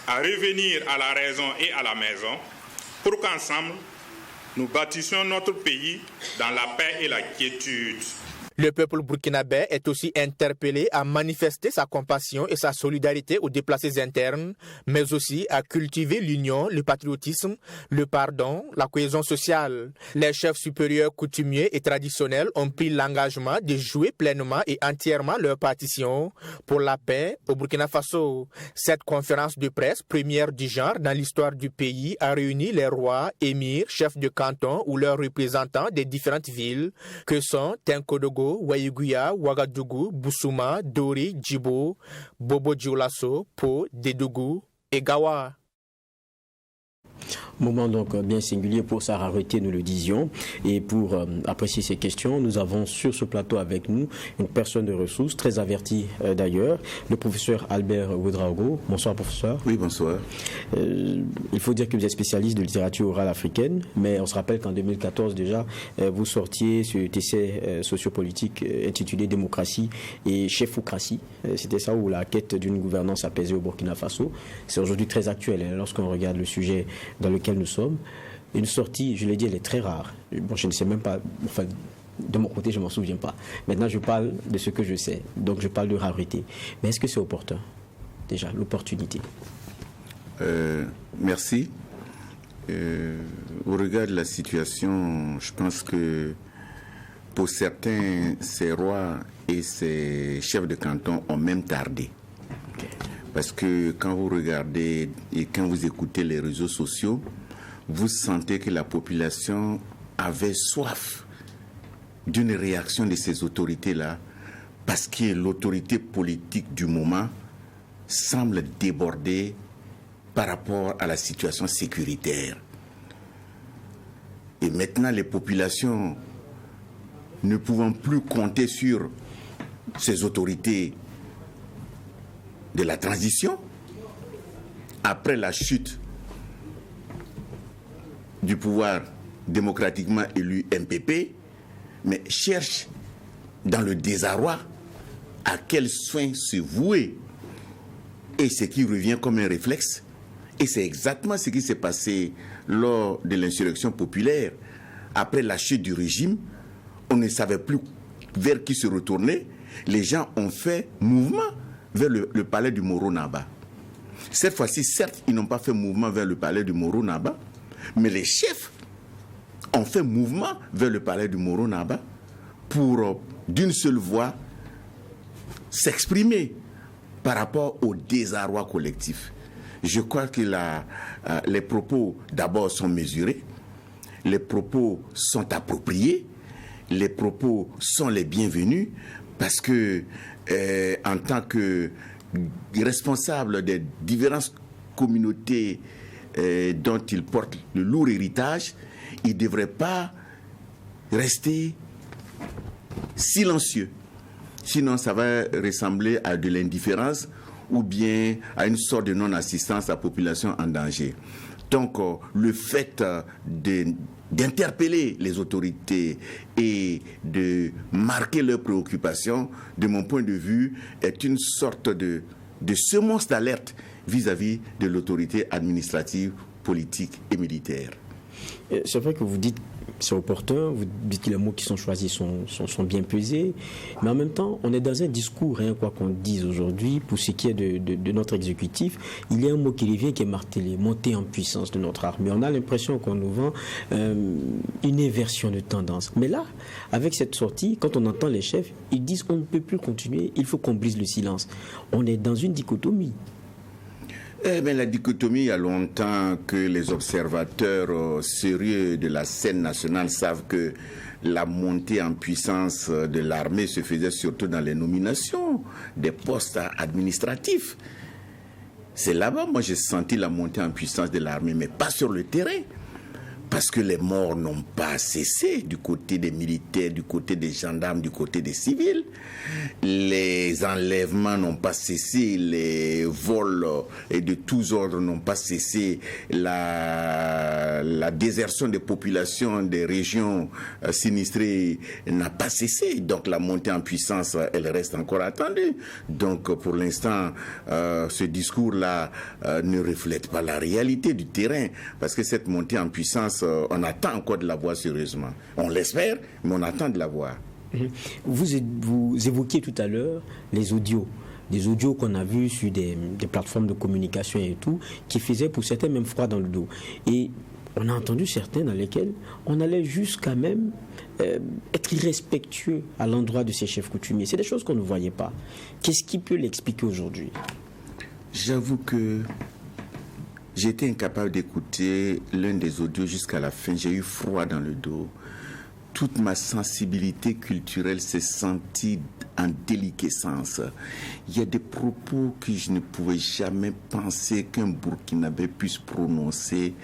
à revenir à la raison et à la maison, pour qu'ensemble, nous bâtissions notre pays dans la paix et la quiétude. Le peuple burkinabé est aussi interpellé à manifester sa compassion et sa solidarité aux déplacés internes, mais aussi à cultiver l'union, le patriotisme, le pardon, la cohésion sociale. Les chefs supérieurs coutumiers et traditionnels ont pris l'engagement de jouer pleinement et entièrement leur partition pour la paix au Burkina Faso. Cette conférence de presse, première du genre dans l'histoire du pays, a réuni les rois, émirs, chefs de canton ou leurs représentants des différentes villes que sont Tinkodogo, Waïguya, Ouagadougou, Boussouma, Dori, Djibo, Bobo Dioulasso, Po, Dédougou et Gawa. Moment donc bien singulier pour sa rareté, nous le disions. Et pour apprécier ces questions, nous avons sur ce plateau avec nous une personne de ressources, très avertie d'ailleurs, le professeur Albert Ouedraogo. Bonsoir professeur. Oui, bonsoir. Il faut dire que vous êtes spécialiste de littérature orale africaine, mais on se rappelle qu'en 2014 déjà, vous sortiez ce essai sociopolitique intitulé Démocratie et chefocratie. C'était ça, où la quête d'une gouvernance apaisée au Burkina Faso. C'est aujourd'hui très actuel lorsqu'on regarde le sujet dans lequel nous sommes. Une sortie, je l'ai dit, elle est très rare. Bon, je ne sais même pas, enfin, de mon côté, je ne m'en souviens pas. Maintenant, je parle de ce que je sais. Donc, je parle de rareté. Mais est-ce que c'est opportun, déjà, l'opportunité? Merci. Au regard de la situation, je pense que pour certains, ces rois et ces chefs de canton ont même tardé. Parce que quand vous regardez et quand vous écoutez les réseaux sociaux, vous sentez que la population avait soif d'une réaction de ces autorités-là, parce que l'autorité politique du moment semble déborder par rapport à la situation sécuritaire. Et maintenant, les populations, ne pouvant plus compter sur ces autorités de la transition, après la chute du pouvoir démocratiquement élu MPP, mais cherchent dans le désarroi à quel soin se vouer. Et ce qui revient comme un réflexe, et c'est exactement ce qui s'est passé lors de l'insurrection populaire. Après la chute du régime, on ne savait plus vers qui se retourner. Les gens ont fait mouvement vers le palais du Moro-Naba. Cette fois-ci, certes, ils n'ont pas fait mouvement vers le palais du Moro-Naba, mais les chefs ont fait mouvement vers le palais du Moro-Naba pour, d'une seule voix, s'exprimer par rapport au désarroi collectif. Je crois que les propos, d'abord, sont mesurés, les propos sont appropriés, les propos sont les bienvenus, parce que, en tant que responsable des différentes communautés dont ils portent le lourd héritage, ils ne devraient pas rester silencieux. Sinon, ça va ressembler à de l'indifférence ou bien à une sorte de non-assistance à la population en danger. Donc, le fait d'interpeller les autorités et de marquer leurs préoccupations, de mon point de vue, est une sorte de semonce d'alerte vis-à-vis de l'autorité administrative, politique et militaire. C'est vrai que vous dites c'est opportun, vous dites que les mots qui sont choisis sont bien pesés, mais en même temps, on est dans un discours, quoi qu'on dise aujourd'hui, pour ce qui est de notre exécutif, il y a un mot qui revient qui est martelé, montée en puissance de notre armée. On a l'impression qu'on nous vend une inversion de tendance. Mais là, avec cette sortie, quand on entend les chefs, ils disent on ne peut plus continuer, il faut qu'on brise le silence. On est dans une dichotomie. La dichotomie, il y a longtemps que les observateurs sérieux de la scène nationale savent que la montée en puissance de l'armée se faisait surtout dans les nominations des postes administratifs. C'est là-bas, moi, j'ai senti la montée en puissance de l'armée, mais pas sur le terrain. Parce que les morts n'ont pas cessé du côté des militaires, du côté des gendarmes, du côté des civils. Les enlèvements n'ont pas cessé, les vols et de tous ordres n'ont pas cessé, la désertion des populations des régions sinistrées n'a pas cessé. Donc la montée en puissance, elle reste encore attendue. Donc pour l'instant, ce discours-là ne reflète pas la réalité du terrain, parce que cette montée en puissance, on attend encore de la voir sérieusement. On l'espère, mais on attend de la voir. Vous évoquiez tout à l'heure les audios. Des audios qu'on a vus sur des plateformes de communication et tout, qui faisaient pour certains même froid dans le dos. Et on a entendu certains dans lesquels on allait jusqu'à même être irrespectueux à l'endroit de ces chefs coutumiers. C'est des choses qu'on ne voyait pas. Qu'est-ce qui peut l'expliquer aujourd'hui? J'avoue que j'ai été incapable d'écouter l'un des audios jusqu'à la fin. J'ai eu froid dans le dos. Toute ma sensibilité culturelle s'est sentie en déliquescence. Il y a des propos que je ne pouvais jamais penser qu'un Burkinabé puisse prononcer.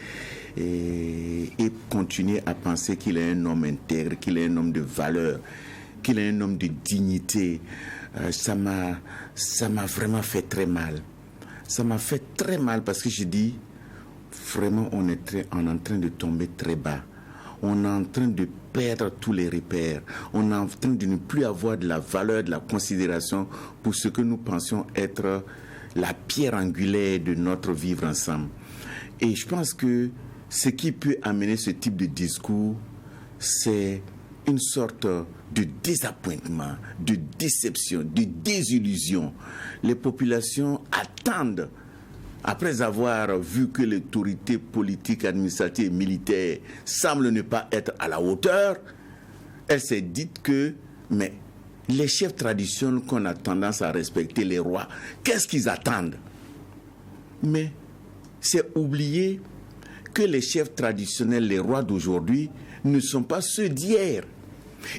et continuer à penser qu'il est un homme intègre, qu'il est un homme de valeur, qu'il est un homme de dignité. Ça m'a vraiment fait très mal. Ça m'a fait très mal parce que je dis, vraiment, on est en train de tomber très bas. On est en train de perdre tous les repères. On est en train de ne plus avoir de la valeur, de la considération pour ce que nous pensions être la pierre angulaire de notre vivre ensemble. Et je pense que ce qui peut amener ce type de discours, c'est une sorte de désappointement, de déception, de désillusion. Les populations attendent, après avoir vu que l'autorité politique, administrative et militaire semble ne pas être à la hauteur, elle s'est dit que, mais les chefs traditionnels qu'on a tendance à respecter, les rois, qu'est-ce qu'ils attendent? Mais c'est oublier que les chefs traditionnels, les rois d'aujourd'hui, ne sont pas ceux d'hier.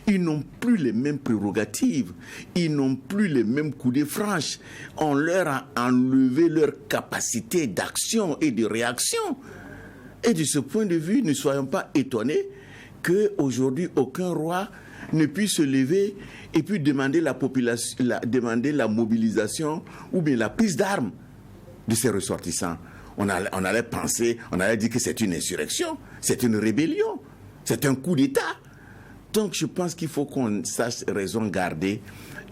Ils n'ont plus les mêmes prérogatives, ils n'ont plus les mêmes coups de franche. On leur a enlevé leur capacité d'action et de réaction. Et de ce point de vue, ne soyons pas étonnés qu'aujourd'hui, aucun roi ne puisse se lever et puis demander demander la mobilisation ou bien la prise d'armes de ses ressortissants. On allait penser, on allait dire que c'est une insurrection, c'est une rébellion, c'est un coup d'État. Donc je pense qu'il faut qu'on sache raison garder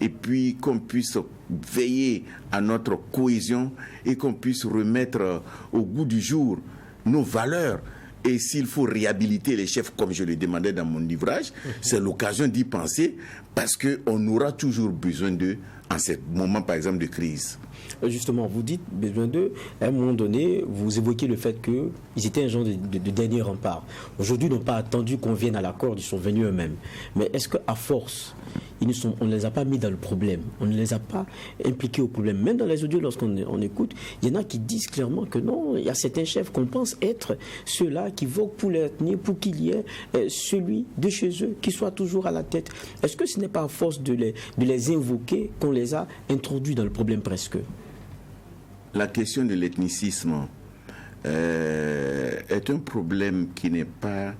et puis qu'on puisse veiller à notre cohésion et qu'on puisse remettre au goût du jour nos valeurs. Et s'il faut réhabiliter les chefs, comme je le demandais dans mon livrage, c'est l'occasion d'y penser parce qu'on aura toujours besoin d'eux en ce moment, par exemple, de crise. Justement, vous dites besoin d'eux. À un moment donné, vous évoquez le fait qu'ils étaient un genre de dernier rempart. Aujourd'hui, ils n'ont pas attendu qu'on vienne à l'accord, ils sont venus eux-mêmes. Mais est-ce qu'à force, on ne les a pas mis dans le problème, on ne les a pas impliqués au problème? Même dans les audios, lorsqu'on écoute, il y en a qui disent clairement que non, il y a certains chefs qu'on pense être ceux-là qui voguent pour l'ethnie, pour qu'il y ait celui de chez eux qui soit toujours à la tête. Est-ce que ce n'est pas à force de les invoquer qu'on les a introduits dans le problème presque? La question de l'ethnicisme est un problème qui n'est pas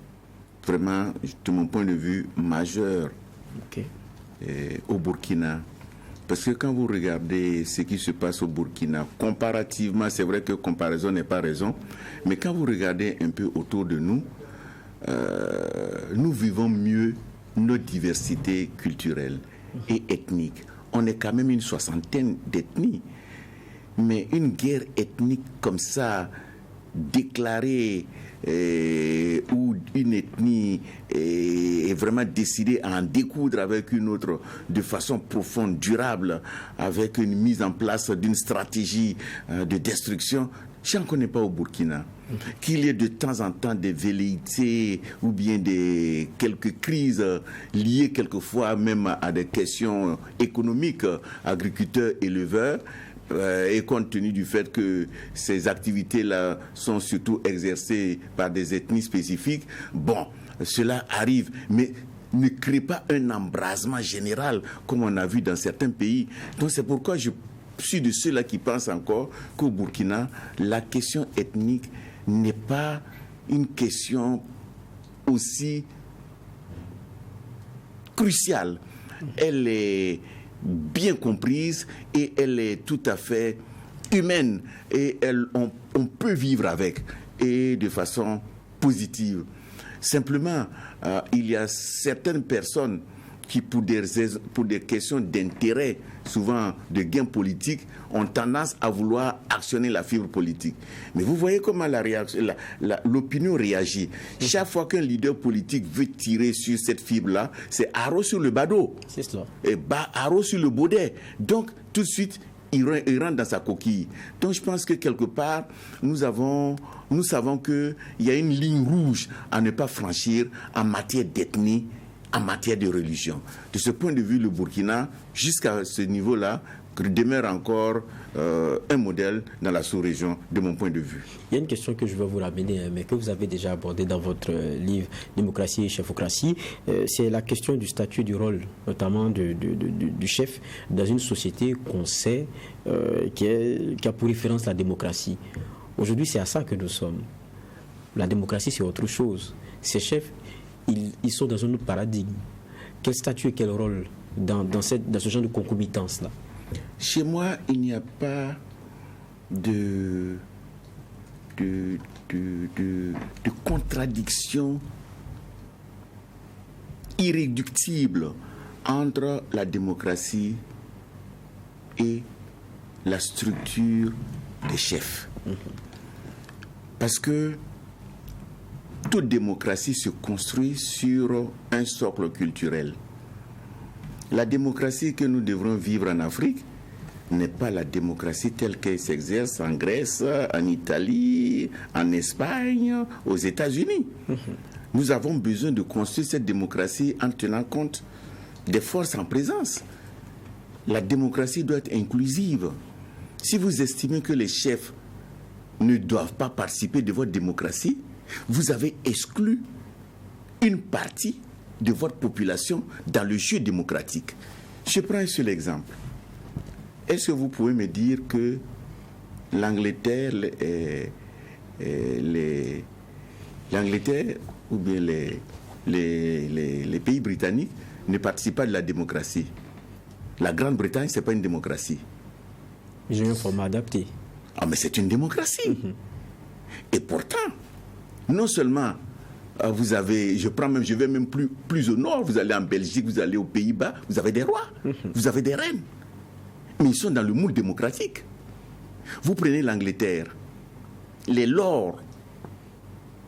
vraiment, de mon point de vue, majeur au Burkina. Parce que quand vous regardez ce qui se passe au Burkina, comparativement, c'est vrai que comparaison n'est pas raison, mais quand vous regardez un peu autour de nous, nous vivons mieux nos diversités culturelles et ethniques. On est quand même une soixantaine d'ethnies. Mais une guerre ethnique comme ça, déclarée, où une ethnie est vraiment décidée à en découdre avec une autre de façon profonde, durable, avec une mise en place d'une stratégie de destruction, je n'en connais pas au Burkina. Qu'il y ait de temps en temps des velléités ou bien quelques crises liées quelquefois même à des questions économiques, agriculteurs, éleveurs, et compte tenu du fait que ces activités-là sont surtout exercées par des ethnies spécifiques, bon, cela arrive, mais ne crée pas un embrasement général comme on a vu dans certains pays. Donc c'est pourquoi je suis de ceux-là qui pensent encore qu'au Burkina, la question ethnique n'est pas une question aussi cruciale. Elle est bien comprise et elle est tout à fait humaine et on peut vivre avec et de façon positive. Simplement, il y a certaines personnes qui, pour des questions d'intérêt, souvent de gains politiques, ont tendance à vouloir actionner la fibre politique. Mais vous voyez comment l'opinion réagit. Chaque fois qu'un leader politique veut tirer sur cette fibre-là, c'est haro sur le badaud. C'est cela. Et haro sur le baudet. Donc, tout de suite, il rentre dans sa coquille. Donc, je pense que quelque part, nous savons qu'il y a une ligne rouge à ne pas franchir en matière d'ethnie, en matière de religion. De ce point de vue, le Burkina, jusqu'à ce niveau-là, demeure encore un modèle dans la sous-région, de mon point de vue. Il y a une question que je veux vous ramener, mais que vous avez déjà abordée dans votre livre « Démocratie et chefocratie ». C'est la question du statut, du rôle, notamment du chef dans une société qu'on sait qui a pour référence la démocratie. Aujourd'hui, c'est à ça que nous sommes. La démocratie, c'est autre chose. Ces chefs, ils sont dans un autre paradigme. Quel statut et quel rôle dans ce genre de concomitance-là? Chez moi, il n'y a pas de contradiction irréductible entre la démocratie et la structure des chefs. Parce que toute démocratie se construit sur un socle culturel. La démocratie que nous devrons vivre en Afrique n'est pas la démocratie telle qu'elle s'exerce en Grèce, en Italie, en Espagne, aux États-Unis. Nous avons besoin de construire cette démocratie en tenant compte des forces en présence. La démocratie doit être inclusive. Si vous estimez que les chefs ne doivent pas participer de votre démocratie, vous avez exclu une partie de votre population dans le jeu démocratique. Je prends un seul exemple. Est-ce que vous pouvez me dire que l'Angleterre ou bien les pays britanniques ne participent pas de la démocratie? La Grande-Bretagne, ce n'est pas une démocratie. Ils ont un format adapté. Ah, mais c'est une démocratie. Et pourtant, non seulement je vais même plus au nord, vous allez en Belgique, vous allez aux Pays-Bas, vous avez des rois, vous avez des reines. Mais ils sont dans le moule démocratique. Vous prenez l'Angleterre, les lords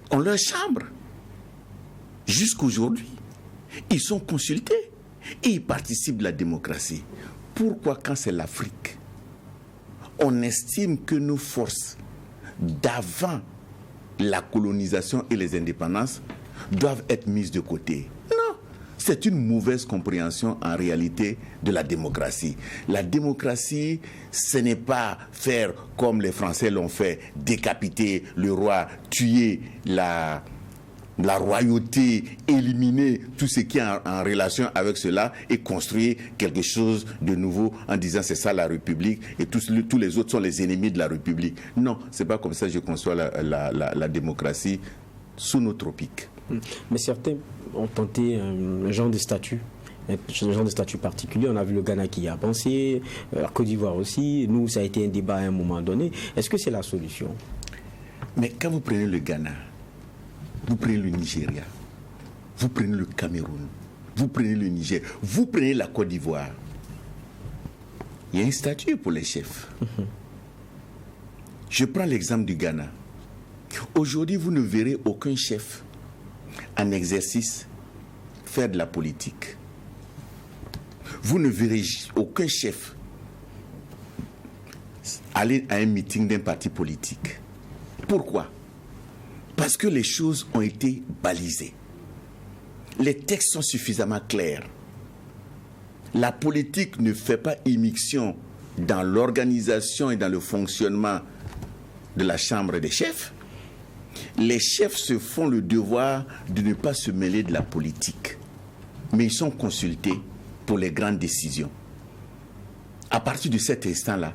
ont leur chambre. Jusqu'aujourd'hui, ils sont consultés et ils participent de la démocratie. Pourquoi, quand c'est l'Afrique, on estime que nos forces d'avant la colonisation et les indépendances doivent être mises de côté? Non, c'est une mauvaise compréhension en réalité de la démocratie. La démocratie, ce n'est pas faire comme les Français l'ont fait, décapiter le roi, tuer la royauté, éliminer tout ce qui est en relation avec cela et construire quelque chose de nouveau en disant c'est ça la République et tous les autres sont les ennemis de la République. Non, c'est pas comme ça que je conçois la démocratie sous nos tropiques. Mais certains ont tenté un genre de statut. Un genre de statut particulier. On a vu le Ghana qui y a pensé, la Côte d'Ivoire aussi. Nous, ça a été un débat à un moment donné. Est-ce que c'est la solution? Mais quand vous prenez le Ghana, vous prenez le Nigeria, vous prenez le Cameroun, vous prenez le Niger, vous prenez la Côte d'Ivoire, il y a un statut pour les chefs. Je prends l'exemple du Ghana. Aujourd'hui, vous ne verrez aucun chef en exercice faire de la politique. Vous ne verrez aucun chef aller à un meeting d'un parti politique. Pourquoi? Parce que les choses ont été balisées. Les textes sont suffisamment clairs. La politique ne fait pas immixtion dans l'organisation et dans le fonctionnement de la Chambre des chefs. Les chefs se font le devoir de ne pas se mêler de la politique. Mais ils sont consultés pour les grandes décisions. À partir de cet instant-là,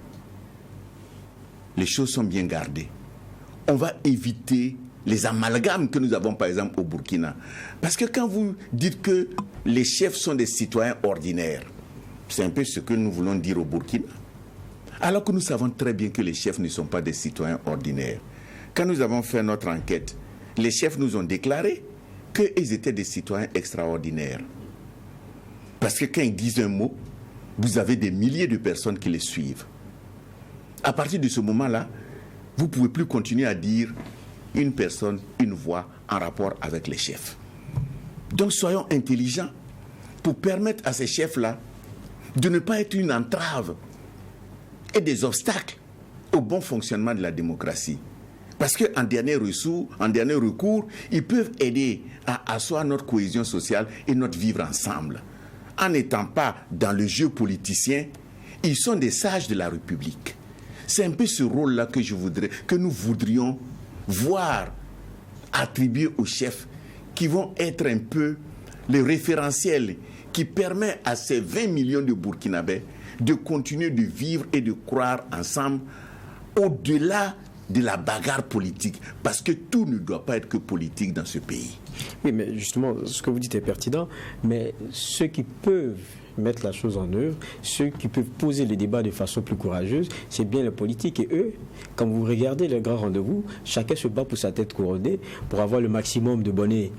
les choses sont bien gardées. On va éviter les amalgames que nous avons par exemple au Burkina. Parce que quand vous dites que les chefs sont des citoyens ordinaires, c'est un peu ce que nous voulons dire au Burkina. Alors que nous savons très bien que les chefs ne sont pas des citoyens ordinaires. Quand nous avons fait notre enquête, les chefs nous ont déclaré qu'ils étaient des citoyens extraordinaires. Parce que quand ils disent un mot, vous avez des milliers de personnes qui les suivent. À partir de ce moment-là, vous ne pouvez plus continuer à dire une personne, une voix en rapport avec les chefs. Donc soyons intelligents pour permettre à ces chefs-là de ne pas être une entrave et des obstacles au bon fonctionnement de la démocratie. Parce qu'en dernier recours, ils peuvent aider à asseoir notre cohésion sociale et notre vivre ensemble. En n'étant pas dans le jeu politicien, ils sont des sages de la République. C'est un peu ce rôle-là que nous voudrions voir attribué aux chefs qui vont être un peu les référentiels qui permettent à ces 20 millions de Burkinabés de continuer de vivre et de croire ensemble au-delà de la bagarre politique, parce que tout ne doit pas être que politique dans ce pays. Oui, mais justement, ce que vous dites est pertinent, mais ceux qui peuvent mettre la chose en œuvre, ceux qui peuvent poser les débats de façon plus courageuse, c'est bien les politiques. Et eux, quand vous regardez les grands rendez-vous, chacun se bat pour sa tête couronnée, pour avoir le maximum de bonnets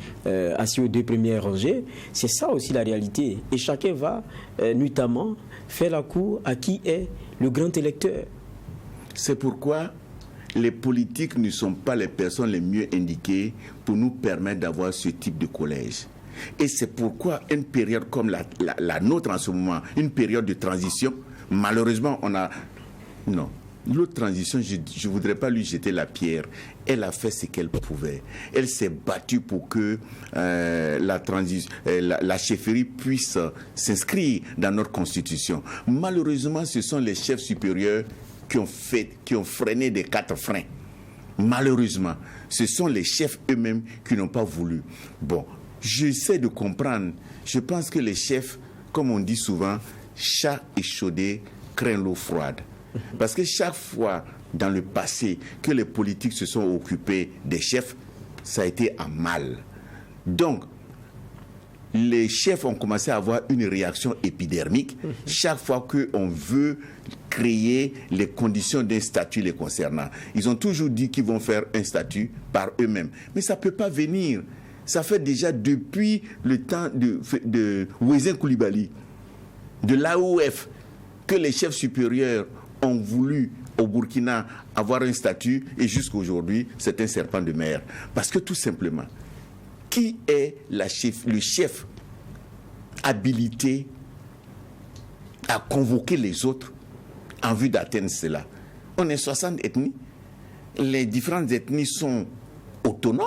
assis aux 2 premières rangées. C'est ça aussi la réalité. Et chacun va nuitamment faire la cour à qui est le grand électeur. C'est pourquoi les politiques ne sont pas les personnes les mieux indiquées pour nous permettre d'avoir ce type de collège. Et c'est pourquoi une période comme la nôtre en ce moment, une période de transition, malheureusement on a... Non, l'autre transition, je ne voudrais pas lui jeter la pierre. Elle a fait ce qu'elle pouvait. Elle s'est battue pour que la chefferie puisse s'inscrire dans notre constitution. Malheureusement, ce sont les chefs supérieurs qui ont freiné des 4 freins. Malheureusement, ce sont les chefs eux-mêmes qui n'ont pas voulu. Bon, j'essaie de comprendre. Je pense que les chefs, comme on dit souvent, chat échaudé craint l'eau froide. Parce que chaque fois dans le passé que les politiques se sont occupés des chefs, ça a été en mal. Donc, les chefs ont commencé à avoir une réaction épidermique chaque fois qu'on veut créer les conditions d'un statut les concernant. Ils ont toujours dit qu'ils vont faire un statut par eux-mêmes. Mais ça ne peut pas venir. Ça fait déjà depuis le temps de Ouézin Koulibaly, de l'AOF, que les chefs supérieurs ont voulu au Burkina avoir un statut, et jusqu'aujourd'hui, c'est un serpent de mer. Parce que tout simplement, qui est le chef habilité à convoquer les autres en vue d'atteindre cela? On est 60 ethnies. Les différentes ethnies sont autonomes.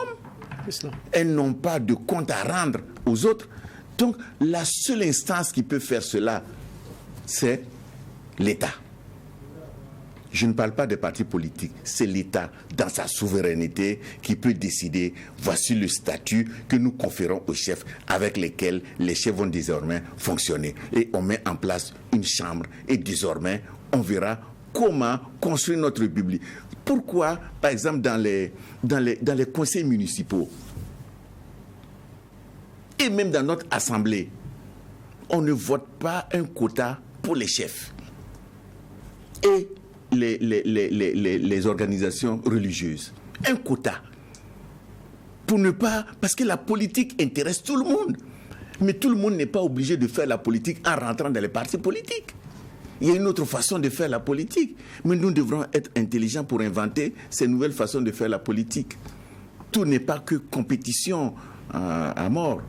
Elles n'ont pas de compte à rendre aux autres. Donc, la seule instance qui peut faire cela, c'est l'État. Je ne parle pas des partis politiques, c'est l'État, dans sa souveraineté, qui peut décider, voici le statut que nous conférons aux chefs, avec lesquels les chefs vont désormais fonctionner. Et on met en place une chambre, et désormais, on verra comment construire notre République. Pourquoi, par exemple, dans les conseils municipaux, et même dans notre assemblée, on ne vote pas un quota pour les chefs et les organisations religieuses? Un quota. Pour ne pas... Parce que la politique intéresse tout le monde. Mais tout le monde n'est pas obligé de faire la politique en rentrant dans les partis politiques. Il y a une autre façon de faire la politique. Mais nous devrons être intelligents pour inventer ces nouvelles façons de faire la politique. Tout n'est pas que compétition à mort.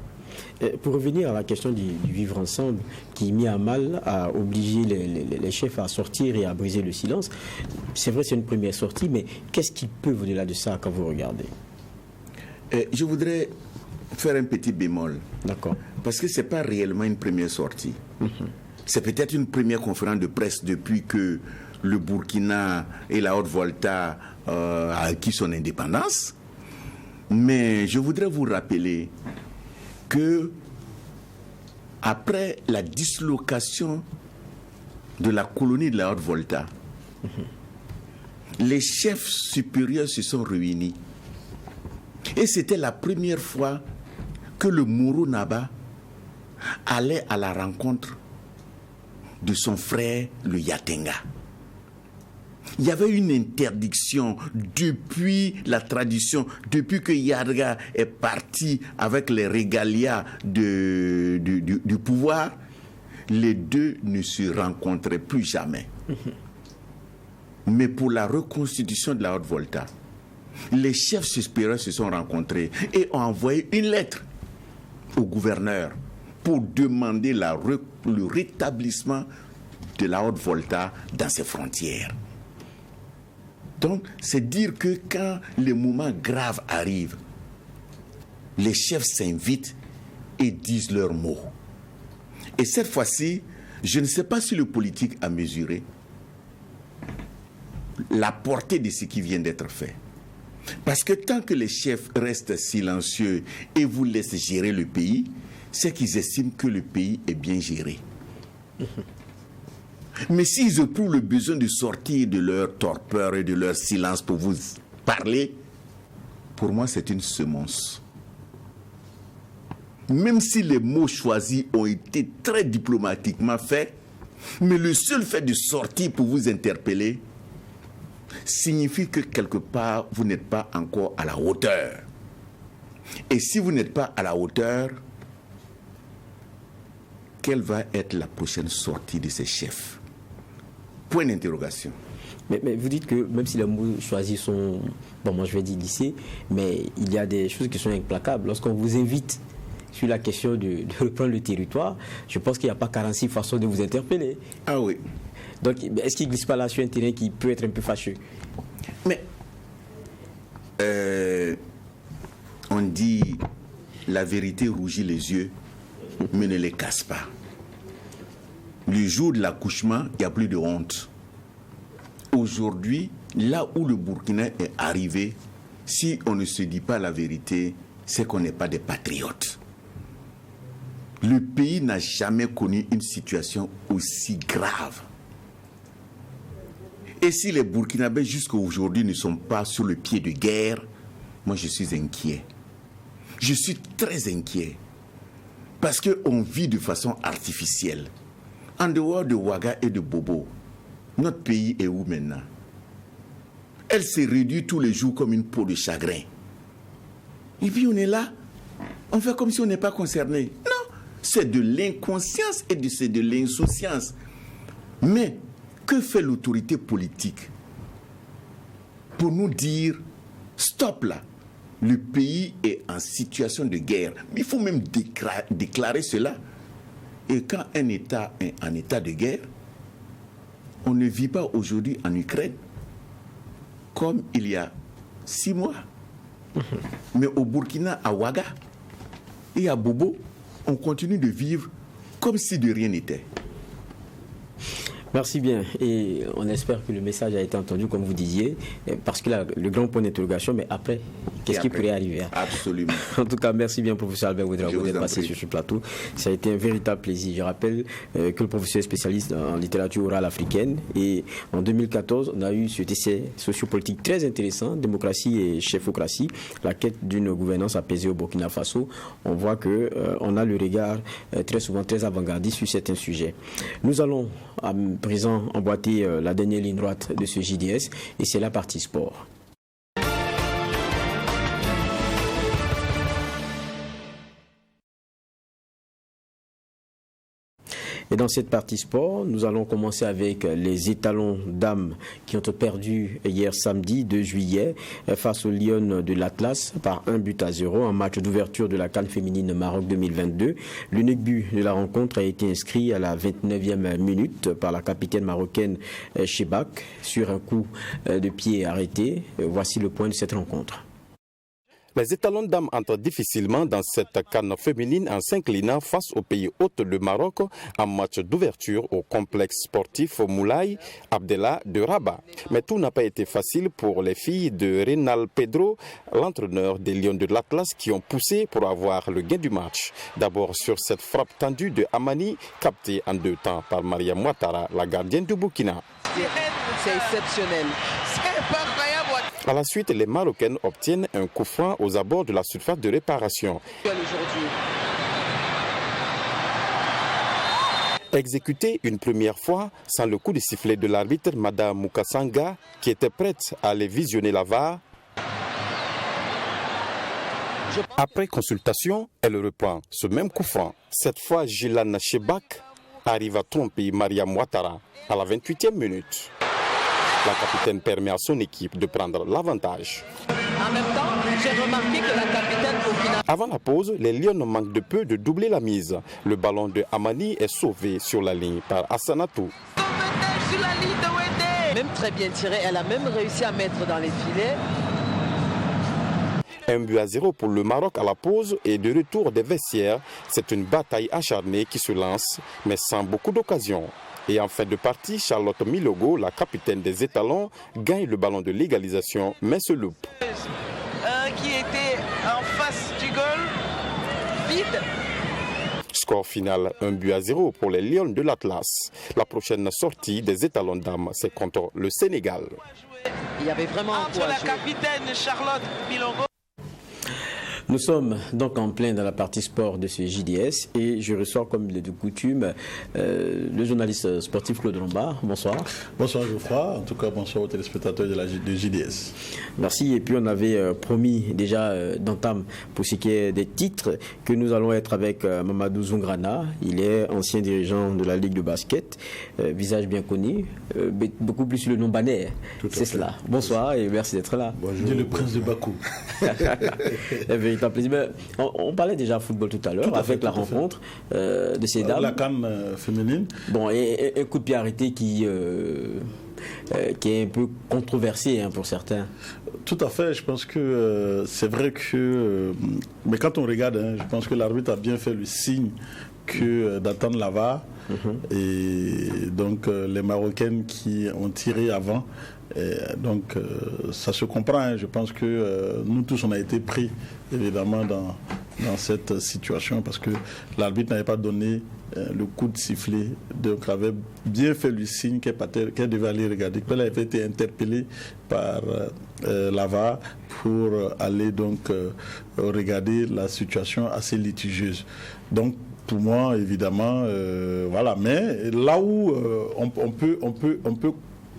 Pour revenir à la question du vivre ensemble, qui mis à mal à obliger les chefs à sortir et à briser le silence, c'est vrai, c'est une première sortie, mais qu'est-ce qui peut au-delà de ça quand vous regardez? Je voudrais faire un petit bémol. D'accord. Parce que ce n'est pas réellement une première sortie. C'est peut-être une première conférence de presse depuis que le Burkina et la Haute-Volta a acquis son indépendance. Mais je voudrais vous rappeler que après la dislocation de la colonie de la Haute-Volta, les chefs supérieurs se sont réunis. Et c'était la première fois que le Mourou Naba allait à la rencontre de son frère, le Yatenga. Il y avait une interdiction depuis la tradition, depuis que Yarga est parti avec les régalias du pouvoir, les deux ne se rencontraient plus jamais. Mais pour la reconstitution de la Haute-Volta, les chefs supérieurs se sont rencontrés et ont envoyé une lettre au gouverneur pour demander le rétablissement de la Haute-Volta dans ses frontières. Donc, c'est dire que quand les moments graves arrivent, les chefs s'invitent et disent leurs mots. Et cette fois-ci, je ne sais pas si le politique a mesuré la portée de ce qui vient d'être fait. Parce que tant que les chefs restent silencieux et vous laissent gérer le pays, c'est qu'ils estiment que le pays est bien géré. Mais s'ils éprouvent le besoin de sortir de leur torpeur et de leur silence pour vous parler, pour moi c'est une semonce. Même si les mots choisis ont été très diplomatiquement faits, mais le seul fait de sortir pour vous interpeller signifie que quelque part vous n'êtes pas encore à la hauteur. Et si vous n'êtes pas à la hauteur, quelle va être la prochaine sortie de ces chefs? Point d'interrogation. Mais vous dites que même si les mots choisis sont, bon, moi je vais dire lycée, mais il y a des choses qui sont implacables. Lorsqu'on vous invite sur la question de reprendre le territoire, je pense qu'il n'y a pas 46 façons de vous interpeller. Ah oui. Donc est-ce qu'il ne glisse pas là sur un terrain qui peut être un peu fâcheux? Mais on dit la vérité rougit les yeux, mais ne les casse pas. Le jour de l'accouchement, il n'y a plus de honte. Aujourd'hui, là où le Burkina est arrivé, si on ne se dit pas la vérité, c'est qu'on n'est pas des patriotes. Le pays n'a jamais connu une situation aussi grave. Et si les Burkinabés jusqu'à aujourd'hui ne sont pas sur le pied de guerre, moi je suis inquiet. Je suis très inquiet. Parce qu'on vit de façon artificielle. En dehors de Ouaga et de Bobo, notre pays est où maintenant? Elle se réduit tous les jours comme une peau de chagrin. Et puis on est là, on fait comme si on n'est pas concerné. Non, c'est de l'inconscience et c'est de l'insouciance. Mais que fait l'autorité politique pour nous dire stop là, le pays est en situation de guerre? Il faut même déclarer cela. Et quand un État est en état de guerre, on ne vit pas aujourd'hui en Ukraine comme il y a 6 mois. Mais au Burkina, à Ouaga et à Bobo, on continue de vivre comme si de rien n'était. Merci bien. Et on espère que le message a été entendu, comme vous disiez, parce que là, le grand point d'interrogation, mais après, qu'est-ce qui pourrait arriver? Absolument. En tout cas, merci bien, professeur Albert Ouedraogo, d'être passé sur ce plateau. Ça a été un véritable plaisir. Je rappelle que le professeur est spécialiste en littérature orale africaine. Et en 2014, on a eu cet essai sociopolitique très intéressant, Démocratie et chefocratie, la quête d'une gouvernance apaisée au Burkina Faso. On voit qu'on a le regard très souvent très avant-gardiste sur certains sujets. Nous allons à présent emboîter la dernière ligne droite de ce JDS et c'est la partie sport. Et dans cette partie sport, nous allons commencer avec les étalons dames qui ont perdu hier samedi 2 juillet face aux Lions de l'Atlas par 1-0 en match d'ouverture de la CAN féminine Maroc 2022. L'unique but de la rencontre a été inscrit à la 29e minute par la capitaine marocaine Chebak sur un coup de pied arrêté. Voici le point de cette rencontre. Les étalons dames entrent difficilement dans cette CAN féminine en s'inclinant face au pays hôte, le Maroc, en match d'ouverture au complexe sportif Moulay Abdellah de Rabat. Mais tout n'a pas été facile pour les filles de Reynal Pedro, l'entraîneur des Lions de l'Atlas, qui ont poussé pour avoir le gain du match. D'abord sur cette frappe tendue de Amani, captée en 2 temps par Maria Ouattara, la gardienne du Burkina. C'est exceptionnel. C'est pas incroyable. À la suite, les Marocaines obtiennent un coup franc aux abords de la surface de réparation. Exécuté une première fois sans le coup de sifflet de l'arbitre Madame Mukasanga, qui était prête à aller visionner la VAR. Après consultation, elle reprend ce même coup franc. Cette fois, Gilana Chebak arrive à tromper Maria Ouattara à la 28e minute. La capitaine permet à son équipe de prendre l'avantage. En même temps, j'ai remarqué que la capitaine Burkina... Avant la pause, les Lions manquent de peu de doubler la mise. Le ballon de Amani est sauvé sur la ligne par Assanatou. Même très bien tiré, elle a même réussi à mettre dans les filets. 1-0 pour le Maroc à la pause et de retour des vestiaires. C'est une bataille acharnée qui se lance, mais sans beaucoup d'occasions. Et en fin de partie, Charlotte Milogo, la capitaine des étalons, gagne le ballon de l'égalisation, mais se loupe. Qui était en face du goal, vide. Score final 1-0 pour les Lions de l'Atlas. La prochaine sortie des étalons dames, c'est contre le Sénégal. Il y avait vraiment entre la capitaine Charlotte Bilongo. Nous sommes donc en plein dans la partie sport de ce JDS et je reçois comme il est de coutume le journaliste sportif Claude Lombard. Bonsoir. Bonsoir Geoffroy, en tout cas bonsoir aux téléspectateurs de JDS. Merci, et puis on avait promis déjà d'entame pour ce qui est des titres que nous allons être avec Mamadou Zoungrana. Il est ancien dirigeant de la Ligue de basket, visage bien connu, beaucoup plus le nom Baner, c'est cela. Bonsoir et merci d'être là. Bonjour. Je dis le prince de Bakou. Un plaisir. Mais on parlait déjà football tout à l'heure avec la rencontre de ces dames. La CAN féminine. Bon, et un coup de pied arrêté qui est un peu controversé pour certains. Tout à fait, je pense que c'est vrai que... mais quand on regarde, je pense que l'arbitre a bien fait le signe que d'attendre la VAR. Et donc les Marocaines qui ont tiré avant. Et donc ça se comprend, je pense que nous tous on a été pris évidemment dans cette situation parce que l'arbitre n'avait pas donné le coup de sifflet, donc avait bien fait le signe qu'elle devait aller regarder, qu'elle avait été interpellée par la VAR pour aller donc regarder la situation assez litigieuse. Donc pour moi évidemment voilà, mais là où on peut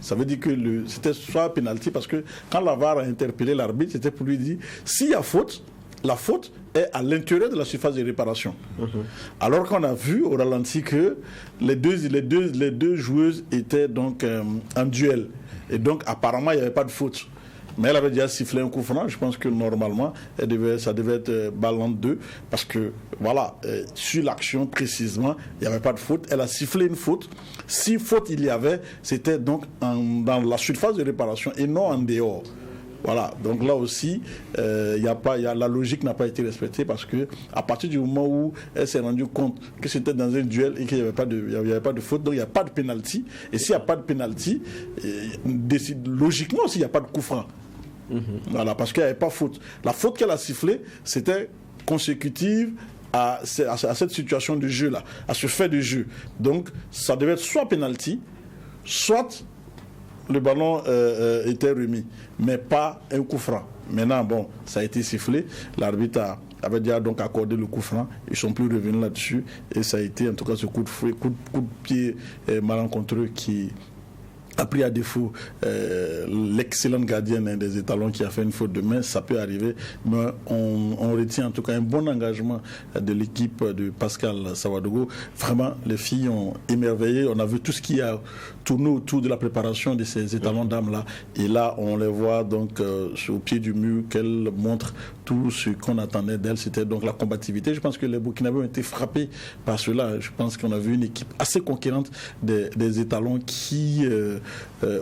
ça veut dire que c'était soit pénalty parce que quand la VAR a interpellé l'arbitre, c'était pour lui dire s'il y a faute, la faute est à l'intérieur de la surface de réparation. Alors qu'on a vu au ralenti que les deux joueuses étaient donc en duel. Et donc apparemment il n'y avait pas de faute. Mais elle avait déjà sifflé un coup franc. Je pense que normalement, ça devait être balle en 2. Parce que, voilà, sur l'action précisément, il n'y avait pas de faute. Elle a sifflé une faute. Si faute il y avait, c'était donc dans la surface de réparation et non en dehors. Voilà, donc là aussi, la logique n'a pas été respectée parce que à partir du moment où elle s'est rendue compte que c'était dans un duel et qu'il n'y avait pas de faute, donc il n'y a pas de pénalty. Et s'il n'y a pas de pénalty, logiquement aussi il n'y a pas de coup franc. Voilà, parce qu'il n'y avait pas faute. La faute qu'elle a sifflée, c'était consécutive à cette situation de jeu-là, à ce fait de jeu. Donc, ça devait être soit pénalty, soit le ballon était remis, mais pas un coup franc. Maintenant, bon, ça a été sifflé. L'arbitre avait déjà donc accordé le coup franc. Ils ne sont plus revenus là-dessus. Et ça a été, en tout cas, ce coup de pied malencontreux qui a pris à défaut l'excellente gardienne des étalons qui a fait une faute de main. Ça peut arriver, mais on retient en tout cas un bon engagement de l'équipe de Pascal Sawadogo. Vraiment, les filles ont émerveillé. On a vu tout ce qui a tourné autour de la préparation de ces étalons dames-là. Et là, on les voit donc au pied du mur, qu'elles montrent tout ce qu'on attendait d'elles. C'était donc la combativité. Je pense que les Burkinabés ont été frappés par cela. Je pense qu'on a vu une équipe assez conquérante des étalons qui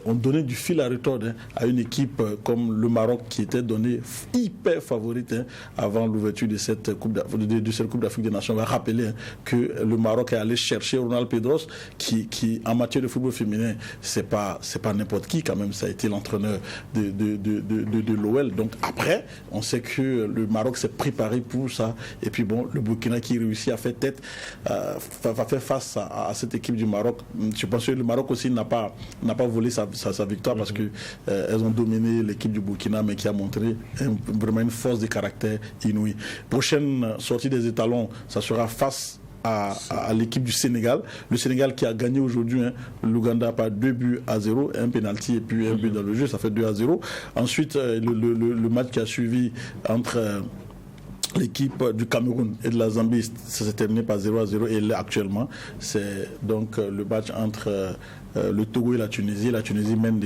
ont donné du fil à retordre à une équipe comme le Maroc qui était donné hyper favorite avant l'ouverture de cette Coupe d'Afrique des Nations. On va rappeler que le Maroc est allé chercher Ronald Pedros qui en matière de football féminin, c'est pas n'importe qui quand même. Ça a été l'entraîneur de l'OL. Donc après, on sait que le Maroc s'est préparé pour ça. Et puis bon, le Burkina qui réussit à faire tête, va faire face à cette équipe du Maroc. Je pense que le Maroc aussi n'a pas volé sa victoire parce que elles ont dominé l'équipe du Burkina, mais qui a montré vraiment une force de caractère inouïe. Prochaine sortie des étalons, ça sera face à l'équipe du Sénégal. Le Sénégal qui a gagné aujourd'hui l'Ouganda par 2-0, un penalty et puis un but dans le jeu, ça fait 2-0. Ensuite, le match qui a suivi entre l'équipe du Cameroun et de la Zambie, ça s'est terminé par 0-0 et là, actuellement, c'est donc le match entre le Togo et la Tunisie. La Tunisie mène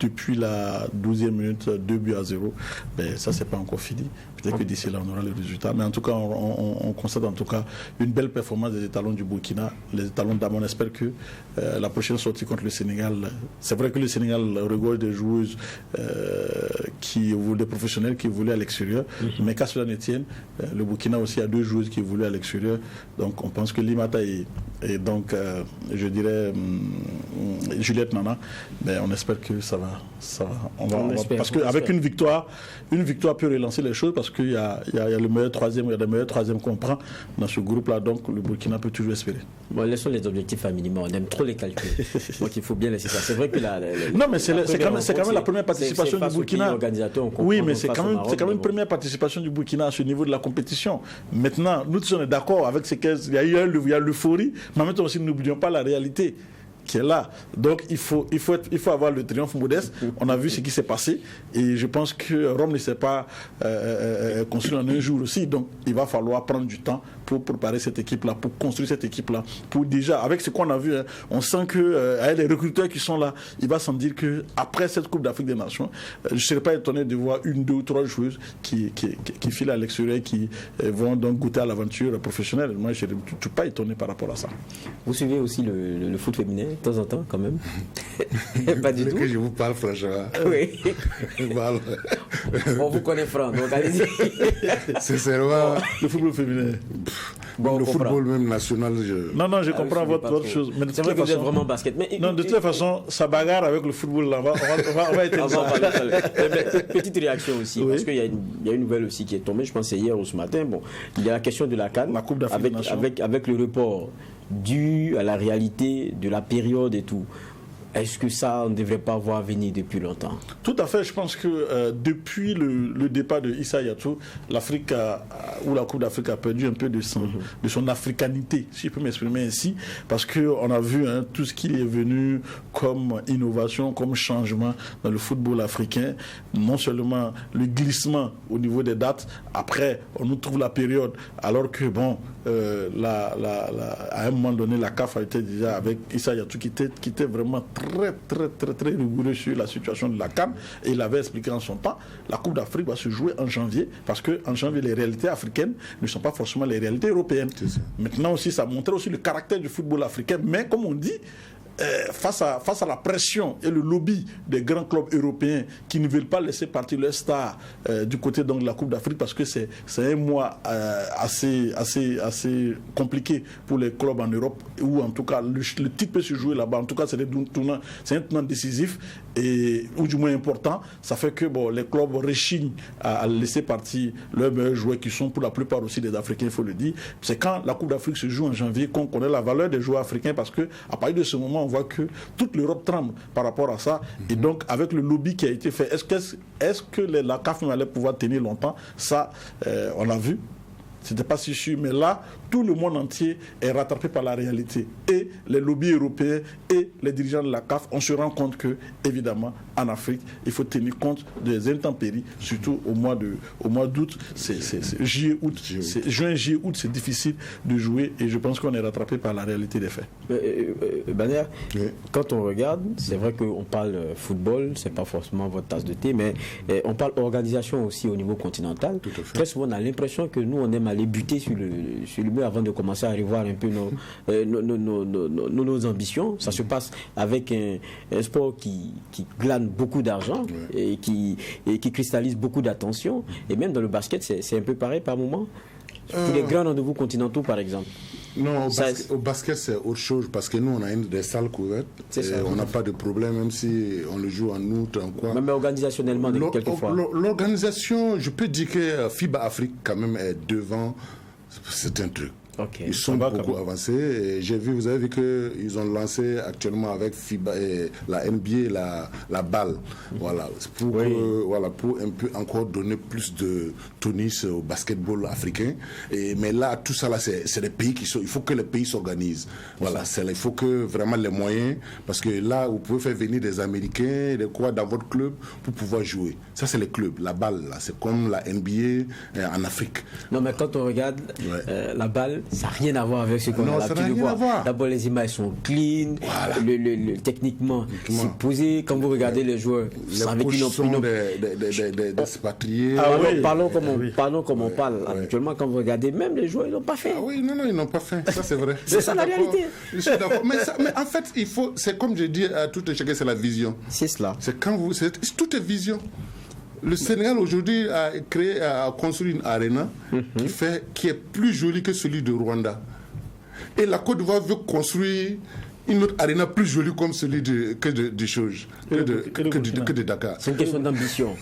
depuis la 12e minute 2-0. Mais ça, c'est pas encore fini. Peut-être que d'ici là, on aura le résultat. Mais en tout cas, on constate en tout cas une belle performance des étalons du Burkina. Les étalons d'Amon, on espère que la prochaine sortie contre le Sénégal, c'est vrai que le Sénégal regorge des joueuses des professionnels qui voulaient à l'extérieur. Mais qu'à cela ne tienne, le Burkina aussi a 2 joueuses qui voulaient à l'extérieur. Donc on pense que Limata et Et donc, je dirais, Juliette Nana, ben, on espère que ça va. Parce qu'avec une victoire peut relancer les choses, parce qu'il y a le meilleur troisième, il y a le meilleur troisième qu'on prend dans ce groupe-là, donc le Burkina peut toujours espérer. Bon, laissons les objectifs à minimum, on aime trop les calculs. Donc il faut bien laisser ça. C'est vrai que non, mais c'est quand même la première participation du Burkina. Oui, mais c'est quand même une première participation du Burkina à ce niveau de la compétition. Maintenant, nous tous on est d'accord avec ces 15, il y a l'euphorie, mais en même temps aussi, n'oublions pas la réalité qui est là. Donc il faut avoir le triomphe modeste. On a vu ce qui s'est passé et je pense que Rome ne s'est pas construit en un jour aussi. Donc il va falloir prendre du temps pour préparer cette équipe-là, pour construire cette équipe-là. Pour déjà, avec ce qu'on a vu, on sent que avec les recruteurs qui sont là, il va s'en dire qu'après cette Coupe d'Afrique des Nations, je ne serais pas étonné de voir 1, 2 ou 3 joueuses qui filent à l'extérieur, qui vont donc goûter à l'aventure professionnelle. Moi, je ne suis pas étonné par rapport à ça. Vous suivez aussi le foot féminin de temps en temps, quand même? Pas du tout. Que je vous parle franchement. Oui. On vous connaît franc, donc allez-y. Sincèrement. Le football féminin. Bon, le football même national. Non, je comprends votre chose. Mais c'est vrai que vous êtes vraiment basket. Mais, non, de toute façon, ça bagarre avec le football là. On va éteindre ça. Petite réaction aussi, parce qu'il y a une nouvelle aussi qui est tombée, je pense que c'est hier ou ce matin. Bon, il y a la question de la CAN, la Coupe d'Afrique avec le report dû à la réalité de la période et tout. Est-ce que ça, on ne devrait pas voir venir depuis longtemps? Tout à fait. Je pense que depuis le départ de Issa Yatou, l'Afrique ou la Coupe d'Afrique a perdu un peu de son africanité, si je peux m'exprimer ainsi, parce qu'on a vu tout ce qui est venu comme innovation, comme changement dans le football africain. Non seulement le glissement au niveau des dates, après on nous trouve la période, alors que bon, à un moment donné, la CAF a été déjà avec Issa Yatou qui était vraiment très rigoureux sur la situation de la CAN, et il avait expliqué en son temps, la Coupe d'Afrique va se jouer en janvier, parce qu'en janvier les réalités africaines ne sont pas forcément les réalités européennes. Maintenant aussi, ça montrait aussi le caractère du football africain, mais comme on dit, face à la pression et le lobby des grands clubs européens qui ne veulent pas laisser partir leurs stars du côté donc, de la Coupe d'Afrique, parce que c'est un mois assez compliqué pour les clubs en Europe, où en tout cas le titre peut se jouer là-bas. En tout cas, c'est un tournant décisif, ou du moins important. Ça fait que les clubs rechignent à laisser partir leurs meilleurs joueurs, qui sont pour la plupart aussi des Africains, il faut le dire. C'est quand la Coupe d'Afrique se joue en janvier qu'on connaît la valeur des joueurs africains, parce que à partir de ce moment, on voit que toute l'Europe tremble par rapport à ça. Et donc, avec le lobby qui a été fait, est-ce que la CAF allait pouvoir tenir longtemps? Ça, on l'a vu. C'était pas si sûr, mais là, tout le monde entier est rattrapé par la réalité. Et les lobbies européens et les dirigeants de la CAF, on se rend compte que, évidemment, en Afrique, il faut tenir compte des intempéries, surtout au mois d'août, juin, juillet, août, c'est difficile de jouer, et je pense qu'on est rattrapé par la réalité des faits. Baner, quand on regarde, c'est vrai qu'on parle football, c'est pas forcément votre tasse de thé, mais on parle organisation aussi au niveau continental. Très souvent, on a l'impression que nous, on aime aller buter sur le mur avant de commencer à revoir un peu nos ambitions. Ça se passe avec un sport qui glane beaucoup d'argent et qui cristallise beaucoup d'attention. Et même dans le basket, c'est un peu pareil par moment. Pour les grands rendez-vous continentaux, par exemple. Non, au basket, c'est autre chose, parce que nous, on a des salles couvertes. On n'a pas de problème, même si on le joue en août, en quoi. Même organisationnellement, quelquefois. L'organisation, je peux dire que FIBA Afrique, quand même, est devant. C'est un truc. Ils sont beaucoup avancés. J'ai vu, vous avez vu qu'ils ont lancé actuellement avec FIBA et la NBA la balle. Voilà, pour un peu encore donner plus de tonus au basketball africain. Mais là, tout ça là, c'est les pays il faut que les pays s'organisent. Voilà, il faut que vraiment les moyens, parce que là, vous pouvez faire venir des Américains, dans votre club pour pouvoir jouer. Ça, c'est les clubs. La balle, là, c'est comme la NBA en Afrique. Non, mais quand on regarde la balle, ça n'a rien à voir avec ce qu'on a l'habitude de voir. D'abord, les images sont clean, techniquement, c'est posé. Quand vous regardez les joueurs, les coachs sont des expatriés. Parlons comme on parle habituellement. Quand vous regardez, même les joueurs, ils n'ont pas fait. Oui, non, ils n'ont pas fait. Ça, c'est vrai. C'est ça la réalité. Je suis d'accord. Mais en fait, c'est comme je dis à tout et chacun, c'est la vision. C'est cela. Tout est vision. Le Sénégal aujourd'hui a construit une arena qui est plus jolie que celui de Rwanda. Et la Côte d'Ivoire veut construire une autre arena plus jolie comme celui de Dakar. C'est une question d'ambition.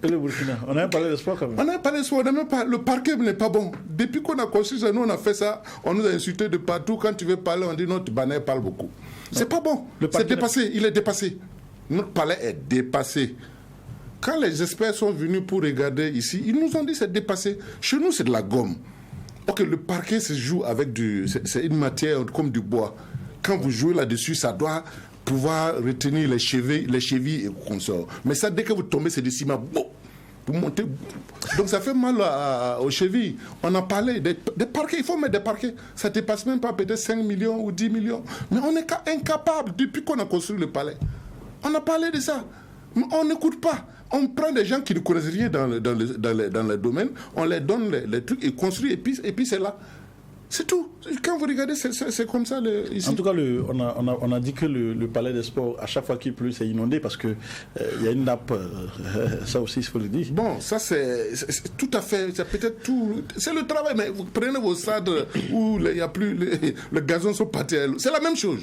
Et le Burkina, on a un palais de sport quand même. On a un palais de sport, le parquet n'est pas bon. Depuis qu'on a construit ça, nous on a fait ça, on nous a insultés de partout. Quand tu veux parler, on dit notre Baner parle beaucoup. C'est pas bon. C'est dépassé, il est dépassé. Notre palais est dépassé. Quand les experts sont venus pour regarder ici, ils nous ont dit c'est dépassé. Chez nous, c'est de la gomme. Ok, le parquet se joue avec c'est une matière comme du bois. Quand vous jouez là-dessus, ça doit pouvoir retenir les chevilles et consorts. Mais ça, dès que vous tombez, c'est du ciment. Vous montez. Donc ça fait mal aux chevilles. On a parlé des parquets. Il faut mettre des parquets. Ça ne dépasse même pas peut-être 5 millions ou 10 millions. Mais on est incapable depuis qu'on a construit le palais. On a parlé de ça. Mais on n'écoute pas. On prend des gens qui ne connaissent rien dans le domaine, on les donne les trucs, ils construisent et puis c'est là. C'est tout. Quand vous regardez, c'est comme ça ici. En tout cas, on a dit que le palais des sports, à chaque fois qu'il pleut, c'est inondé parce qu'il y a une nappe. Ça aussi, il faut le dire. Bon, ça c'est tout à fait. C'est peut-être tout. C'est le travail, mais vous prenez vos stades où il n'y a plus. Les gazons sont partis à l'eau. C'est la même chose.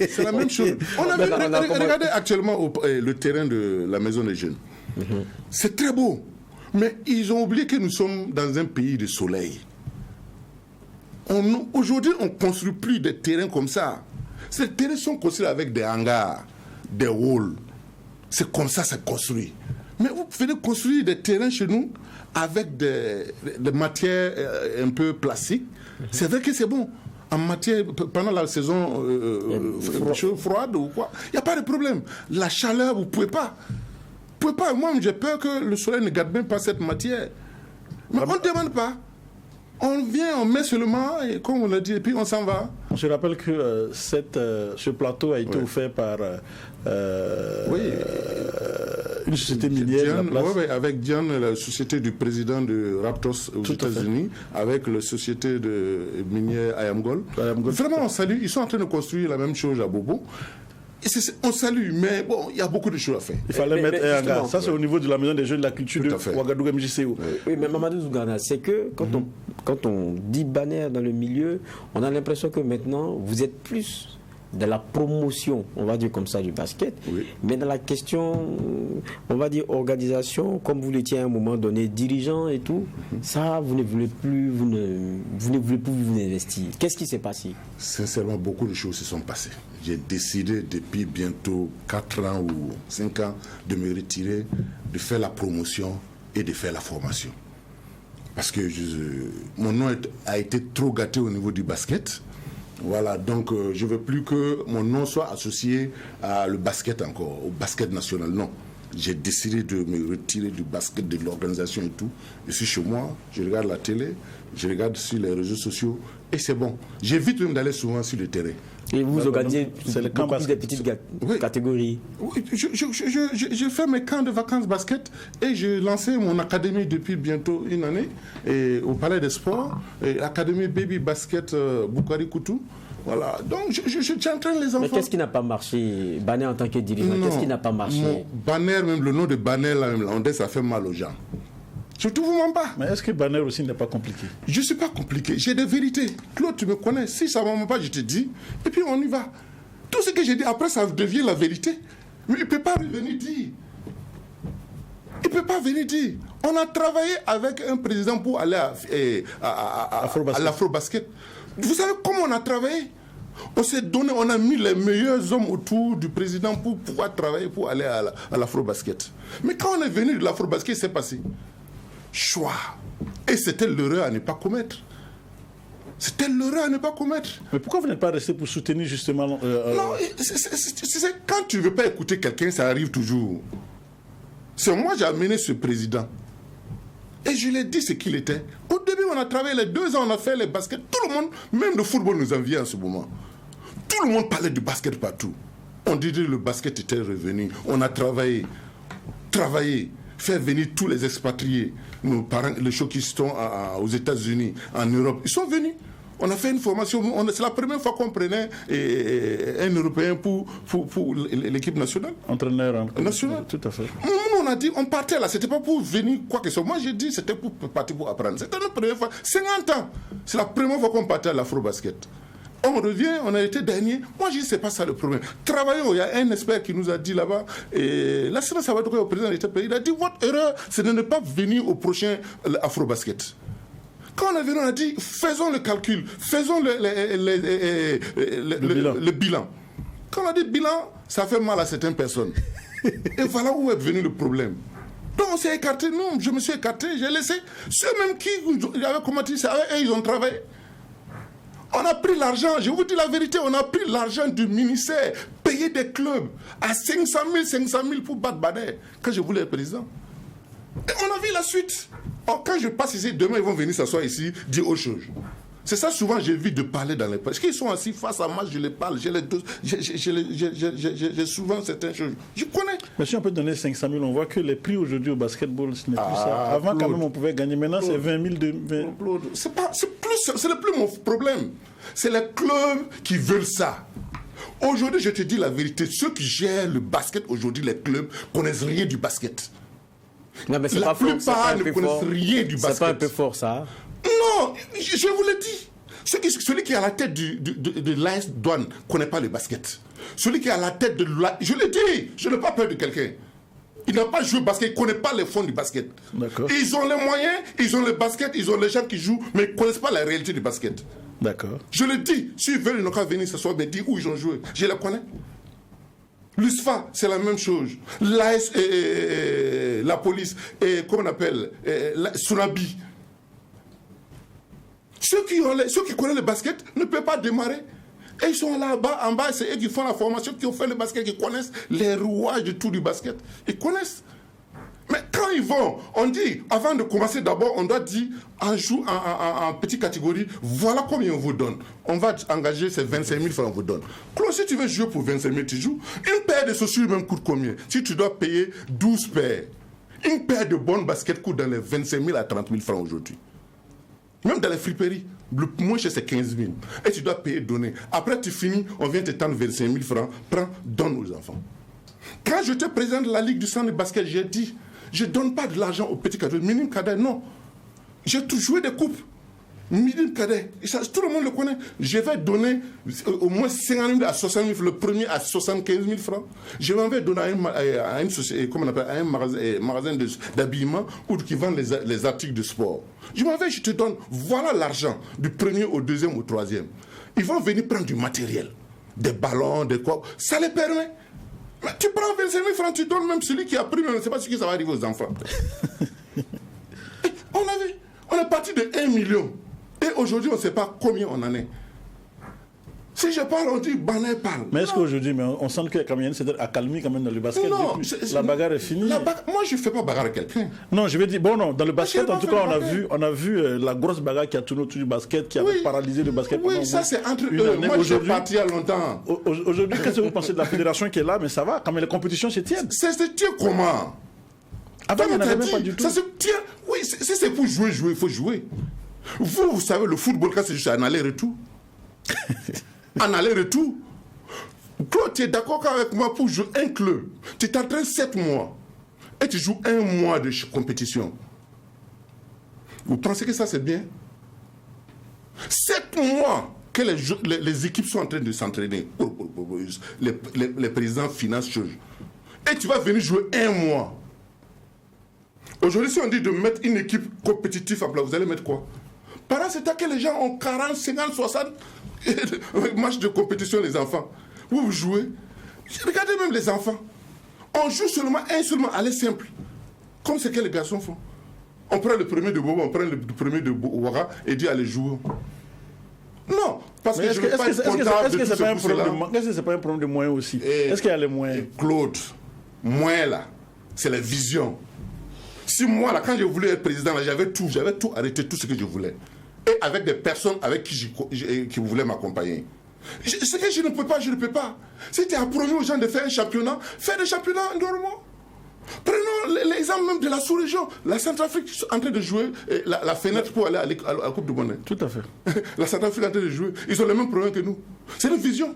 C'est la même chose. Regardez actuellement le terrain de la Maison des Jeunes. C'est très beau. Mais ils ont oublié que nous sommes dans un pays de soleil. Aujourd'hui, on ne construit plus des terrains comme ça. Ces terrains sont construits avec des hangars, des halls. C'est comme ça c'est construit. Mais vous venez construire des terrains chez nous avec des matières un peu plastiques. C'est vrai que c'est bon. En matière, pendant la saison froide ou quoi, il n'y a pas de problème. La chaleur, vous ne pouvez pas. Moi, j'ai peur que le soleil ne garde même pas cette matière. Mais on ne demande pas. On vient, on met seulement, et comme on l'a dit, et puis on s'en va. Je rappelle que ce plateau a été offert par une société minière. Avec Diane, la société du président de Raptos aux États-Unis, avec la société de minière Ayamgol. Vraiment, on salue. Ils sont en train de construire la même chose à Bobo. On salue, mais bon, il y a beaucoup de choses à faire. Il fallait mettre un gars. Ça, c'est au niveau de la Maison des Jeunes de la Culture de Ouagadougou MJCO. Oui, mais Mamadou Zougana, c'est que quand on dit Baner dans le milieu, on a l'impression que maintenant, vous êtes plus dans la promotion, on va dire comme ça, du basket, mais dans la question, on va dire organisation, comme vous l'étiez à un moment donné, dirigeant et tout, ça, vous ne voulez plus vous investir. Qu'est-ce qui s'est passé? Sincèrement, beaucoup de choses se sont passées. J'ai décidé depuis bientôt 4 ans ou 5 ans de me retirer, de faire la promotion et de faire la formation. Parce que mon nom a été trop gâté au niveau du basket. Voilà, donc je ne veux plus que mon nom soit associé à le basket encore, au basket national. Non, j'ai décidé de me retirer du basket, de l'organisation et tout. Je suis chez moi, je regarde la télé, je regarde sur les réseaux sociaux et c'est bon. J'évite même d'aller souvent sur le terrain. Et vous organisez beaucoup plus des petites catégories. Oui, je fais mes camps de vacances basket et j'ai lancé mon académie depuis bientôt 1 année et au Palais des Sports, l'académie Baby Basket Boukari Koutou. Voilà, donc j'entraîne les enfants. Mais qu'est-ce qui n'a pas marché, Baner en tant que dirigeant? Qu'est-ce qui n'a pas marché? Baner, même le nom de Baner, là, ça fait mal aux gens. Je ne te vous mens pas. Mais est-ce que Baner aussi n'est pas compliqué? Je ne suis pas compliqué. J'ai des vérités. Claude, tu me connais. Si ça ne va pas, je te dis. Et puis on y va. Tout ce que j'ai dit, après, ça devient la vérité. Mais il ne peut pas venir dire. Il ne peut pas venir dire. On a travaillé avec un président pour aller à l'Afro-Basket. Vous savez comment on a travaillé? On s'est donné, on a mis les meilleurs hommes autour du président pour pouvoir travailler, pour aller à l'Afro-Basket. Mais quand on est venu de l'Afro-Basket, c'est passé. Choix. Et c'était l'erreur à ne pas commettre. C'était l'erreur à ne pas commettre. Mais pourquoi vous n'êtes pas resté pour soutenir justement... Non, quand tu ne veux pas écouter quelqu'un, ça arrive toujours. C'est moi qui j'ai amené ce président. Et je lui ai dit ce qu'il était. Au début, on a travaillé les 2 ans, on a fait les baskets. Tout le monde, même le football nous enviait en ce moment. Tout le monde parlait du basket partout. On disait que le basket était revenu. On a travaillé, faire venir tous les expatriés, nos parents, les gens qui sont aux États-Unis, en Europe. Ils sont venus. On a fait une formation, c'est la première fois qu'on prenait un Européen pour l'équipe nationale. Entraîneur national. Tout à fait. Nous, on a dit, on partait là, c'était pas pour venir quoi que ce soit. Moi, j'ai dit, c'était pour partir pour apprendre. C'était notre première fois. 50 ans. C'est la première fois qu'on partait à l'afro-basket. On revient, on a été dernier. Moi, je dis, c'est pas ça le problème. Travaillons. Il y a un expert qui nous a dit là-bas, et la semaine, ça va être au président de l'État, il a dit, votre erreur, c'est de ne pas venir au prochain afro-basket. Quand on est venu, on a dit, faisons le calcul, faisons le bilan. Quand on a dit bilan, ça fait mal à certaines personnes. Et voilà où est venu le problème. Donc on s'est écarté, non, je me suis écarté, j'ai laissé. Ceux-mêmes qui avaient commenté, ils ont travaillé. On a pris l'argent, je vous dis la vérité, on a pris l'argent du ministère, payé des clubs à 500 000 pour battre Bader, quand je voulais être président. Et on a vu la suite. Or, quand je passe ici, demain, ils vont venir s'asseoir ici, dire autre chose. C'est ça, souvent, j'évite de parler dans les... Parce qu'ils sont assis face à moi, je les parle, j'ai souvent certaines choses. Je connais. Mais si on peut donner 500 000, on voit que les prix aujourd'hui au basketball, ce n'est plus ça. Avant, quand même, on pouvait gagner. Maintenant, c'est 20 000. C'est le plus mon problème. C'est les clubs qui veulent ça. Aujourd'hui, je te dis la vérité, ceux qui gèrent le basket aujourd'hui, les clubs, connaissent rien du basket. Non, mais la plupart ne connaissent rien du basket. C'est pas un peu fort, ça? Non, je vous l'ai dit. Celui qui est à la tête de l'AS Douane ne connaît pas le basket. Celui qui est à la tête de l'AS... Je l'ai dit, je n'ai pas peur de quelqu'un. Il n'a pas joué au basket, il ne connaît pas les fonds du basket. D'accord. Ils ont les moyens, ils ont le basket, ils ont les gens qui jouent, mais ils ne connaissent pas la réalité du basket. D'accord. Je le dis, s'ils veulent, ils n'ont qu'à venir ce soir, mais dire où ils ont joué. Je les connais. L'USFA, c'est la même chose. L'AS, la police, comment on appelle, Sunabi. Ceux qui connaissent le basket ne peuvent pas démarrer. Et ils sont là-bas, en bas, c'est eux qui font la formation, qui ont fait le basket, qui connaissent les rouages de tout du basket. Ils connaissent. Mais quand ils vont, on dit, avant de commencer d'abord, on doit dire, en petite catégorie, voilà combien on vous donne. On va engager ces 25 000 francs, on vous donne. Claude, si tu veux jouer pour 25 000, tu joues. Une paire de chaussures même coûte combien? Si tu dois payer 12 paires, une paire de bonnes baskets coûte dans les 25 000 à 30 000 francs aujourd'hui. Même dans les friperies, le moins cher c'est 15 000. Et tu dois payer, donner. Après tu finis, on vient te tendre 25 000 francs, prends, donne aux enfants. Quand j'étais président de la Ligue du centre de basket, j'ai dit, je ne donne pas de l'argent aux petits cadets. Minime cadet, non. J'ai tout joué des coupes. Minime cadet, tout le monde le connaît. Je vais donner au moins 50 000 à 60 000, le premier à 75 000 francs. Je vais donner à une société, comment on appelle, à un magasin d'habillement ou qui vend les articles de sport. Je te donne, voilà l'argent du premier au deuxième au troisième. Ils vont venir prendre du matériel, des ballons, des quoi. Ça les permet. Mais tu prends 25 000 francs, tu donnes même celui qui a pris, mais on ne sait pas ce qui ça va arriver aux enfants. On est parti de 1 million. Et aujourd'hui, on ne sait pas combien on en est. Si je parle, on dit Bané parle. Mais est-ce qu'aujourd'hui, on sent qu'il y a quand même une accalmie quand même dans le basket? Non, la bagarre est finie. Moi, je ne fais pas bagarre avec quelqu'un. Non, je vais dire, bon, non, dans le basket, en tout cas, on a vu la grosse bagarre qui a tourné autour du basket, qui avait paralysé le basket. Oui, ça c'est entre eux. Moi, je suis parti il y a longtemps. Aujourd'hui, qu'est-ce que vous pensez de la fédération qui est là? Mais ça va, quand même, les compétitions se tiennent. Ça se tient comment? Avant, il n'y en avait même pas du tout. Ça se tient. Oui, si c'est pour jouer, il faut jouer. Vous savez, le football, quand c'est juste un aller-retour. En aller-retour. Claude, tu es d'accord avec moi pour jouer un club? Tu t'entraînes 7 mois et tu joues 1 mois de compétition. Vous pensez que ça c'est bien? 7 mois que les équipes sont en train de s'entraîner. Les présidents financent chose. Et tu vas venir jouer 1 mois. Aujourd'hui, si on dit de mettre une équipe compétitive à plat, vous allez mettre quoi? Pendant ce temps que les gens ont 40, 50, 60 matchs de compétition, les enfants. Vous jouez. Regardez même les enfants. On joue seulement aller simple. Comme ce que les garçons font. On prend le premier de Bobo, on prend le premier de Ouara et dit allez jouer. Non, parce que je ne veux pas être comptable de tout ce coup-là. Est-ce que ce n'est pas un problème de moyens aussi? Est-ce qu'il y a les moyens? Claude, moyens là, c'est la vision. Si moi, là, quand je voulais être président, là, j'avais tout arrêté, tout ce que je voulais. Et avec des personnes avec qui voulaient m'accompagner. Ce que je ne peux pas. Si tu as promis aux gens de faire un championnat, fais des championnats normaux. Prenons l'exemple même de la sous-région. La Centrafrique est en train de jouer la fenêtre pour aller à la Coupe du Monde. Tout à fait. La Centrafrique est en train de jouer. Ils ont les mêmes problèmes que nous. C'est une vision.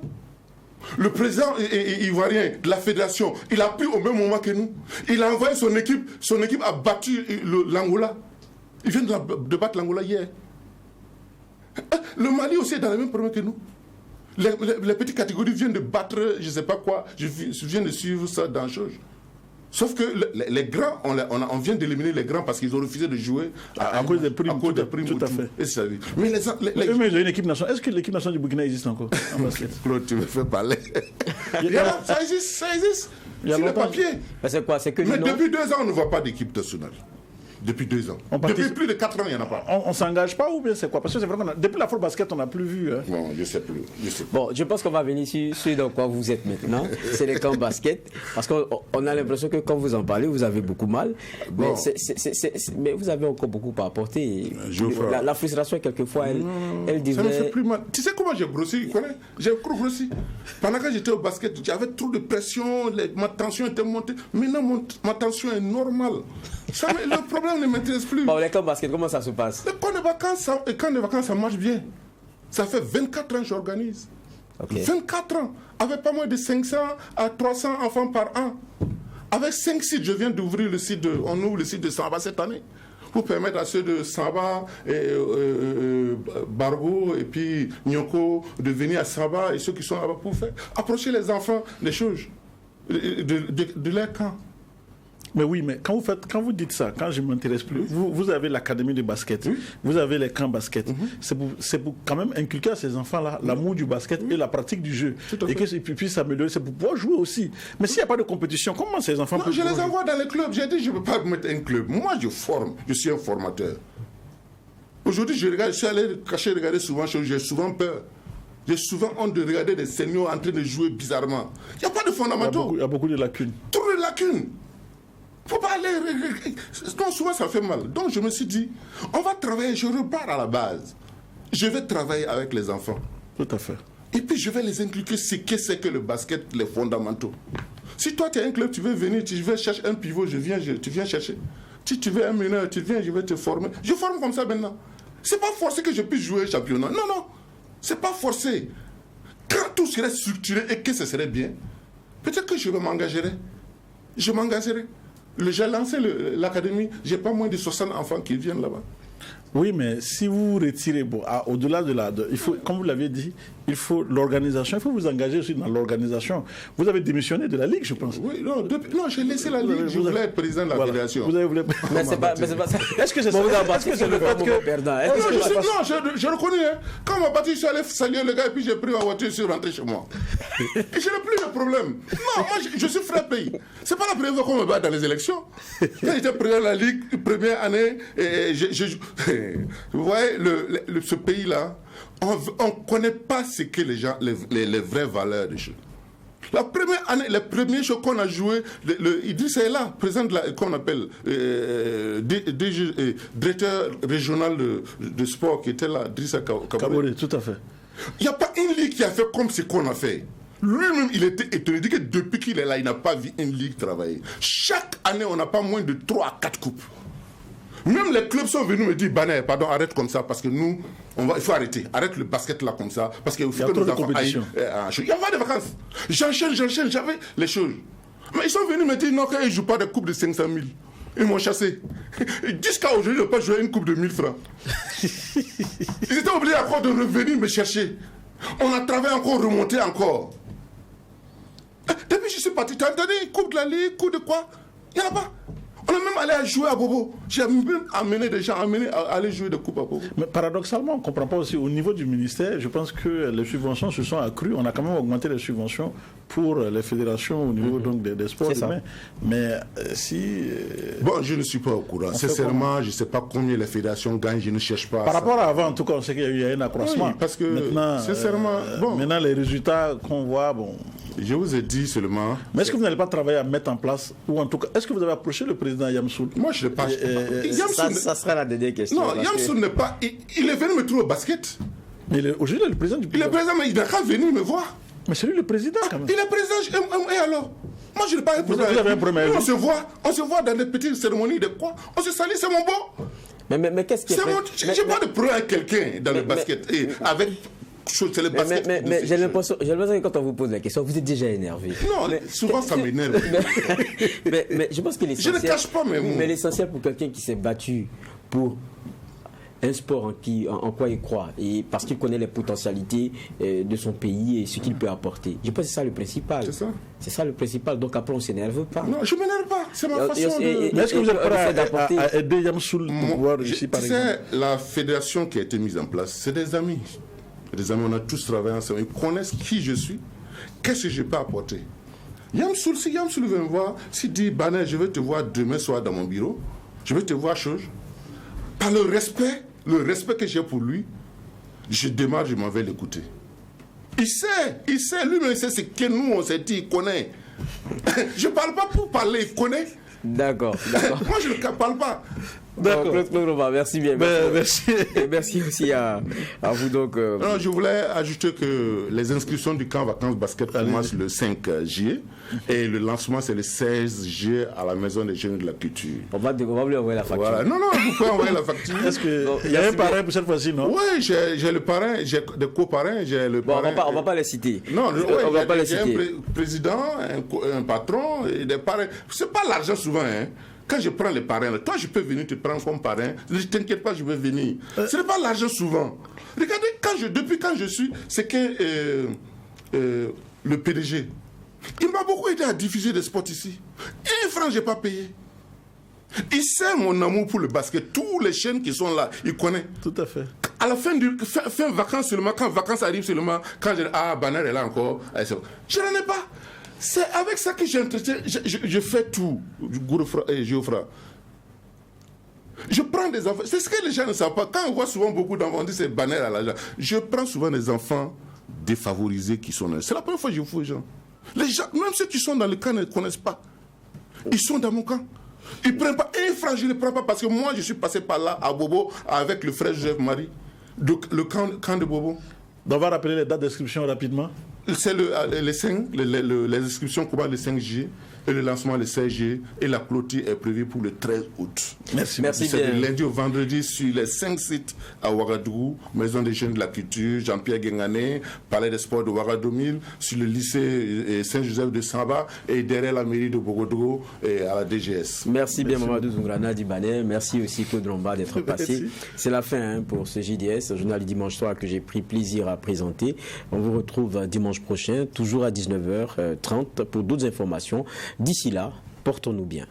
Le président ivoirien de la fédération, il a pris au même moment que nous. Il a envoyé son équipe. Son équipe a battu l'Angola. Il vient de battre l'Angola hier. Le Mali aussi est dans les mêmes problèmes que nous. Les petites catégories viennent de battre, je ne sais pas quoi. Je viens de suivre ça dans le chose. Sauf que les grands, on vient d'éliminer les grands parce qu'ils ont refusé de jouer à cause des primes. Tout à fait. Mais ils ont une équipe nationale. Est-ce que l'équipe nationale du Burkina existe encore en basket? Claude, tu me fais parler. Ça existe. Il y a le papier. C'est quoi? C'est que mais depuis 2 ans, on ne voit pas d'équipe nationale. Depuis 2 ans. Depuis plus de 4 ans, il n'y en a pas. On ne s'engage pas ou bien c'est quoi? Parce que c'est vrai qu'on depuis la basket, on n'a plus vu. Hein. Bon, je ne sais plus. Bon, je pense qu'on va venir sur dans quoi vous êtes maintenant. C'est les camps basket. Parce qu'on a l'impression que quand vous en parlez, vous avez beaucoup mal. Mais, bon. Mais vous avez encore beaucoup à apporter. La frustration, quelquefois, elle disait... Ça me fait plus mal. Tu sais comment j'ai grossi? J'ai grossi. Pendant que j'étais au basket, j'avais trop de pression, ma tension était montée. Maintenant, ma tension est normale. Le problème ne m'intéresse plus. Bon, les camps basket, comment ça se passe? Les camps de vacances, ça marche bien. Ça fait 24 ans que j'organise. Okay. 24 ans. Avec pas moins de 500 à 300 enfants par an. Avec 5 sites, je viens d'ouvrir le site on ouvre le site de Samba cette année. Pour permettre à ceux de Samba, Bargo et puis Nyoko de venir à Samba et ceux qui sont là-bas pour faire approcher les enfants des choses de leur camp. Mais oui, mais quand vous dites ça, quand je ne m'intéresse plus, vous avez l'académie de basket, vous avez les camps basket. C'est pour quand même inculquer à ces enfants-là l'amour du basket et la pratique du jeu. Et qu'ils puissent s'améliorer, c'est pour pouvoir jouer aussi. Mais s'il n'y a pas de compétition, comment ces enfants peuvent jouer? Je les envoie dans les clubs. J'ai dit, je ne peux pas mettre un club. Moi, je forme. Je suis un formateur. Aujourd'hui, je suis allé regarder souvent, j'ai souvent peur. J'ai souvent honte de regarder des seniors en train de jouer bizarrement. Il n'y a pas de fondamentaux. Il y a beaucoup de lacunes. Trop de lacunes. Faut pas aller. Non, souvent ça fait mal. Donc je me suis dit, on va travailler, je repars à la base. Je vais travailler avec les enfants. Tout à fait. Et puis je vais les inculquer ce que c'est que le basket, les fondamentaux. Si toi tu es un club, tu veux venir, tu veux chercher un pivot, tu viens chercher. Si tu veux un meneur, tu viens, je vais te former. Je forme comme ça maintenant. C'est pas forcé que je puisse jouer championnat. Non. C'est pas forcé. Quand tout serait structuré et que ce serait bien, peut-être que je m'engagerai. Je m'engagerai. J'ai lancé l'académie, j'ai pas moins de 60 enfants qui viennent là-bas. Oui, mais si vous retirez, au-delà il faut, comme vous l'avez dit, il faut l'organisation, il faut vous engager aussi dans l'organisation. Vous avez démissionné de la Ligue, je pense. Oui, non, j'ai laissé la Ligue, je voulais être président de la fédération. Vous avez voulu... Mais c'est pas ça. Est-ce que c'est ça? Est-ce que c'est le fait que... perdant? Non, je reconnais. Hein. Quand on m'a battu, je suis allé saluer le gars et puis j'ai pris ma voiture et je suis rentré chez moi. Et je n'ai plus de problème. Non, moi je suis frère pays. C'est pas la première fois qu'on me bat dans les élections. Quand j'étais président de la Ligue, première année, vous voyez, ce pays-là, on ne connaît pas ce que les gens, les vraies valeurs des choses. La première année, les premiers choses qu'on a joué, Idriss est là, président de qu'on appelle directeur régional de sport qui était là, Idriss Kabore, tout à fait. Il n'y a pas une ligue qui a fait comme ce qu'on a fait. Lui-même, il était étonné. Il dit que depuis qu'il est là, il n'a pas vu une ligue travailler. Chaque année, on n'a pas moins de 3 à 4 coupes. Même les clubs sont venus me dire, Banet, pardon, arrête comme ça, parce que nous, il faut arrêter. Arrête le basket là comme ça, parce qu'il faut que nos enfants aillent. Il y a pas de vacances. J'enchaîne, j'avais les choses. Mais ils sont venus me dire, non, qu'ils ne jouent pas des coupes de 500 000. Ils m'ont chassé. Jusqu'à aujourd'hui, je n'ai pas joué une coupe de 1000 francs. Ils étaient obligés encore de revenir me chercher. On a travaillé encore, remonté encore. Depuis que je suis parti, tu as entendu coupe de la Ligue, coupe de quoi? Il n'y en a pas. On est même allé jouer à Bobo. J'ai même amené des gens à aller jouer des coupes à Bobo. Mais paradoxalement, on ne comprend pas aussi. Au niveau du ministère, je pense que les subventions se sont accrues. On a quand même augmenté les subventions pour les fédérations au niveau donc, des sports humains. Mais si... Bon, je ne suis pas au courant. Sincèrement, je ne sais pas combien les fédérations gagnent. Je ne cherche pas. Par rapport à avant, en tout cas, on sait qu'il y a eu un accroissement. Oui, parce que, maintenant, sincèrement... maintenant, les résultats qu'on voit, je vous ai dit seulement... Mais est-ce que vous n'allez pas travailler à mettre en place, ou en tout cas, est-ce que vous avez approché le président Yamsoul? Moi, je ne l'ai pas. Ça sera la dernière question. Non, Yamsoul n'est pas... Il est venu me trouver au basket. Mais aujourd'hui, il est le président du pays. Il est président, mais il n'a qu'à venir me voir. Mais c'est lui le président, quand même. Il est président, et alors? Moi, je n'ai pas un problème. On se voit dans des petites cérémonies de quoi? On se salue, c'est mon beau. Mais qu'est-ce qui est... Je n'ai pas de problème avec quelqu'un dans le basket. Et avec... C'est le basket. Mais j'ai l'impression que quand on vous pose la question, vous êtes déjà énervé. Non, souvent ça m'énerve. mais je pense que l'essentiel... Je ne cache pas mes mots. Mais l'essentiel pour quelqu'un qui s'est battu pour un sport en quoi il croit, et parce qu'il connaît les potentialités de son pays et ce qu'il peut apporter. Je pense que c'est ça le principal. C'est ça. C'est ça le principal. Donc après, on ne s'énerve pas. Non, je ne m'énerve pas. C'est ma façon de... Mais est-ce que vous êtes prêt à aider Yamsoul pour pouvoir réussir, par exemple? Tu sais, la fédération qui a été mise en place, c'est des amis. Des amis, on a tous travaillé ensemble. Ils connaissent qui je suis, qu'est-ce que je peux apporter. Yamsoul, si Yamsoul veut me voir, s'il dit, Banet, je vais te voir demain soir dans mon bureau, je vais te voir chose, par le respect que j'ai pour lui, je démarre, je m'en vais l'écouter. Il sait, lui-même, il sait ce que nous, on s'est dit, il connaît. Je ne parle pas pour parler, il connaît. D'accord. Moi, je ne parle pas. D'accord. Merci bien. Merci. Merci aussi à vous. Donc, non, je voulais ajouter que les inscriptions du camp vacances basket commencent le 5 juillet et le lancement c'est le 16 juillet à la Maison des Jeunes de la Culture. On va lui envoyer la facture. Voilà. Non, vous pouvez envoyer la facture. Est-ce qu'il y a un parrain pour cette fois-ci, non? Oui, j'ai le parrain, j'ai des coparrains, j'ai le parrain. On ne va pas les citer. Non, on va pas les citer. J'ai un président, un patron et des parrains. C'est pas l'argent souvent, hein. Quand je prends les parrains, toi je peux venir te prendre comme parrain, ne t'inquiète pas, je vais venir. Ce n'est pas l'argent souvent. Regardez, depuis quand je suis, c'est que le PDG, il m'a beaucoup aidé à diffuser des spots ici. 1 franc, je n'ai pas payé. Il sait mon amour pour le basket. Tous les chaînes qui sont là, il connaît. Tout à fait. À la fin vacances seulement, quand vacances arrivent seulement, quand Baner est là encore, je n'en ai pas. C'est avec ça que j'entretiens, je fais tout, Geoffra. Je prends des enfants, c'est ce que les gens ne savent pas. Quand on voit souvent beaucoup d'enfants, on dit c'est Baner à l'argent. Je prends souvent des enfants défavorisés qui sont là. C'est la première fois que je vois les gens. Les gens, même ceux qui sont dans le camp ne connaissent pas. Ils sont dans mon camp. Ils ne prennent pas 1 franc, je ne prends pas parce que moi je suis passé par là à Bobo avec le frère Joseph Marie, le camp de Bobo. On va rappeler les dates d'inscription rapidement. C'est les inscriptions commencent le 5 juillet et le lancement le 16 juillet et la clôture est prévue pour le 13 août. Merci. C'est de lundi au vendredi sur les 5 sites à Ouagadougou, Maison des Jeunes de la Culture, Jean-Pierre Guengané, Palais des Sports de Ouagadougou, sur le lycée Saint-Joseph de Samba et derrière la mairie de Bogodougou et à la DGS. Merci bien Mamadou Zoungrana Dibané, merci aussi Claude Lomba d'être passé. C'est la fin pour ce JDS, journal du dimanche soir que j'ai pris plaisir à présenter. On vous retrouve dimanche prochain, toujours à 19h30 pour d'autres informations. D'ici là, portons-nous bien.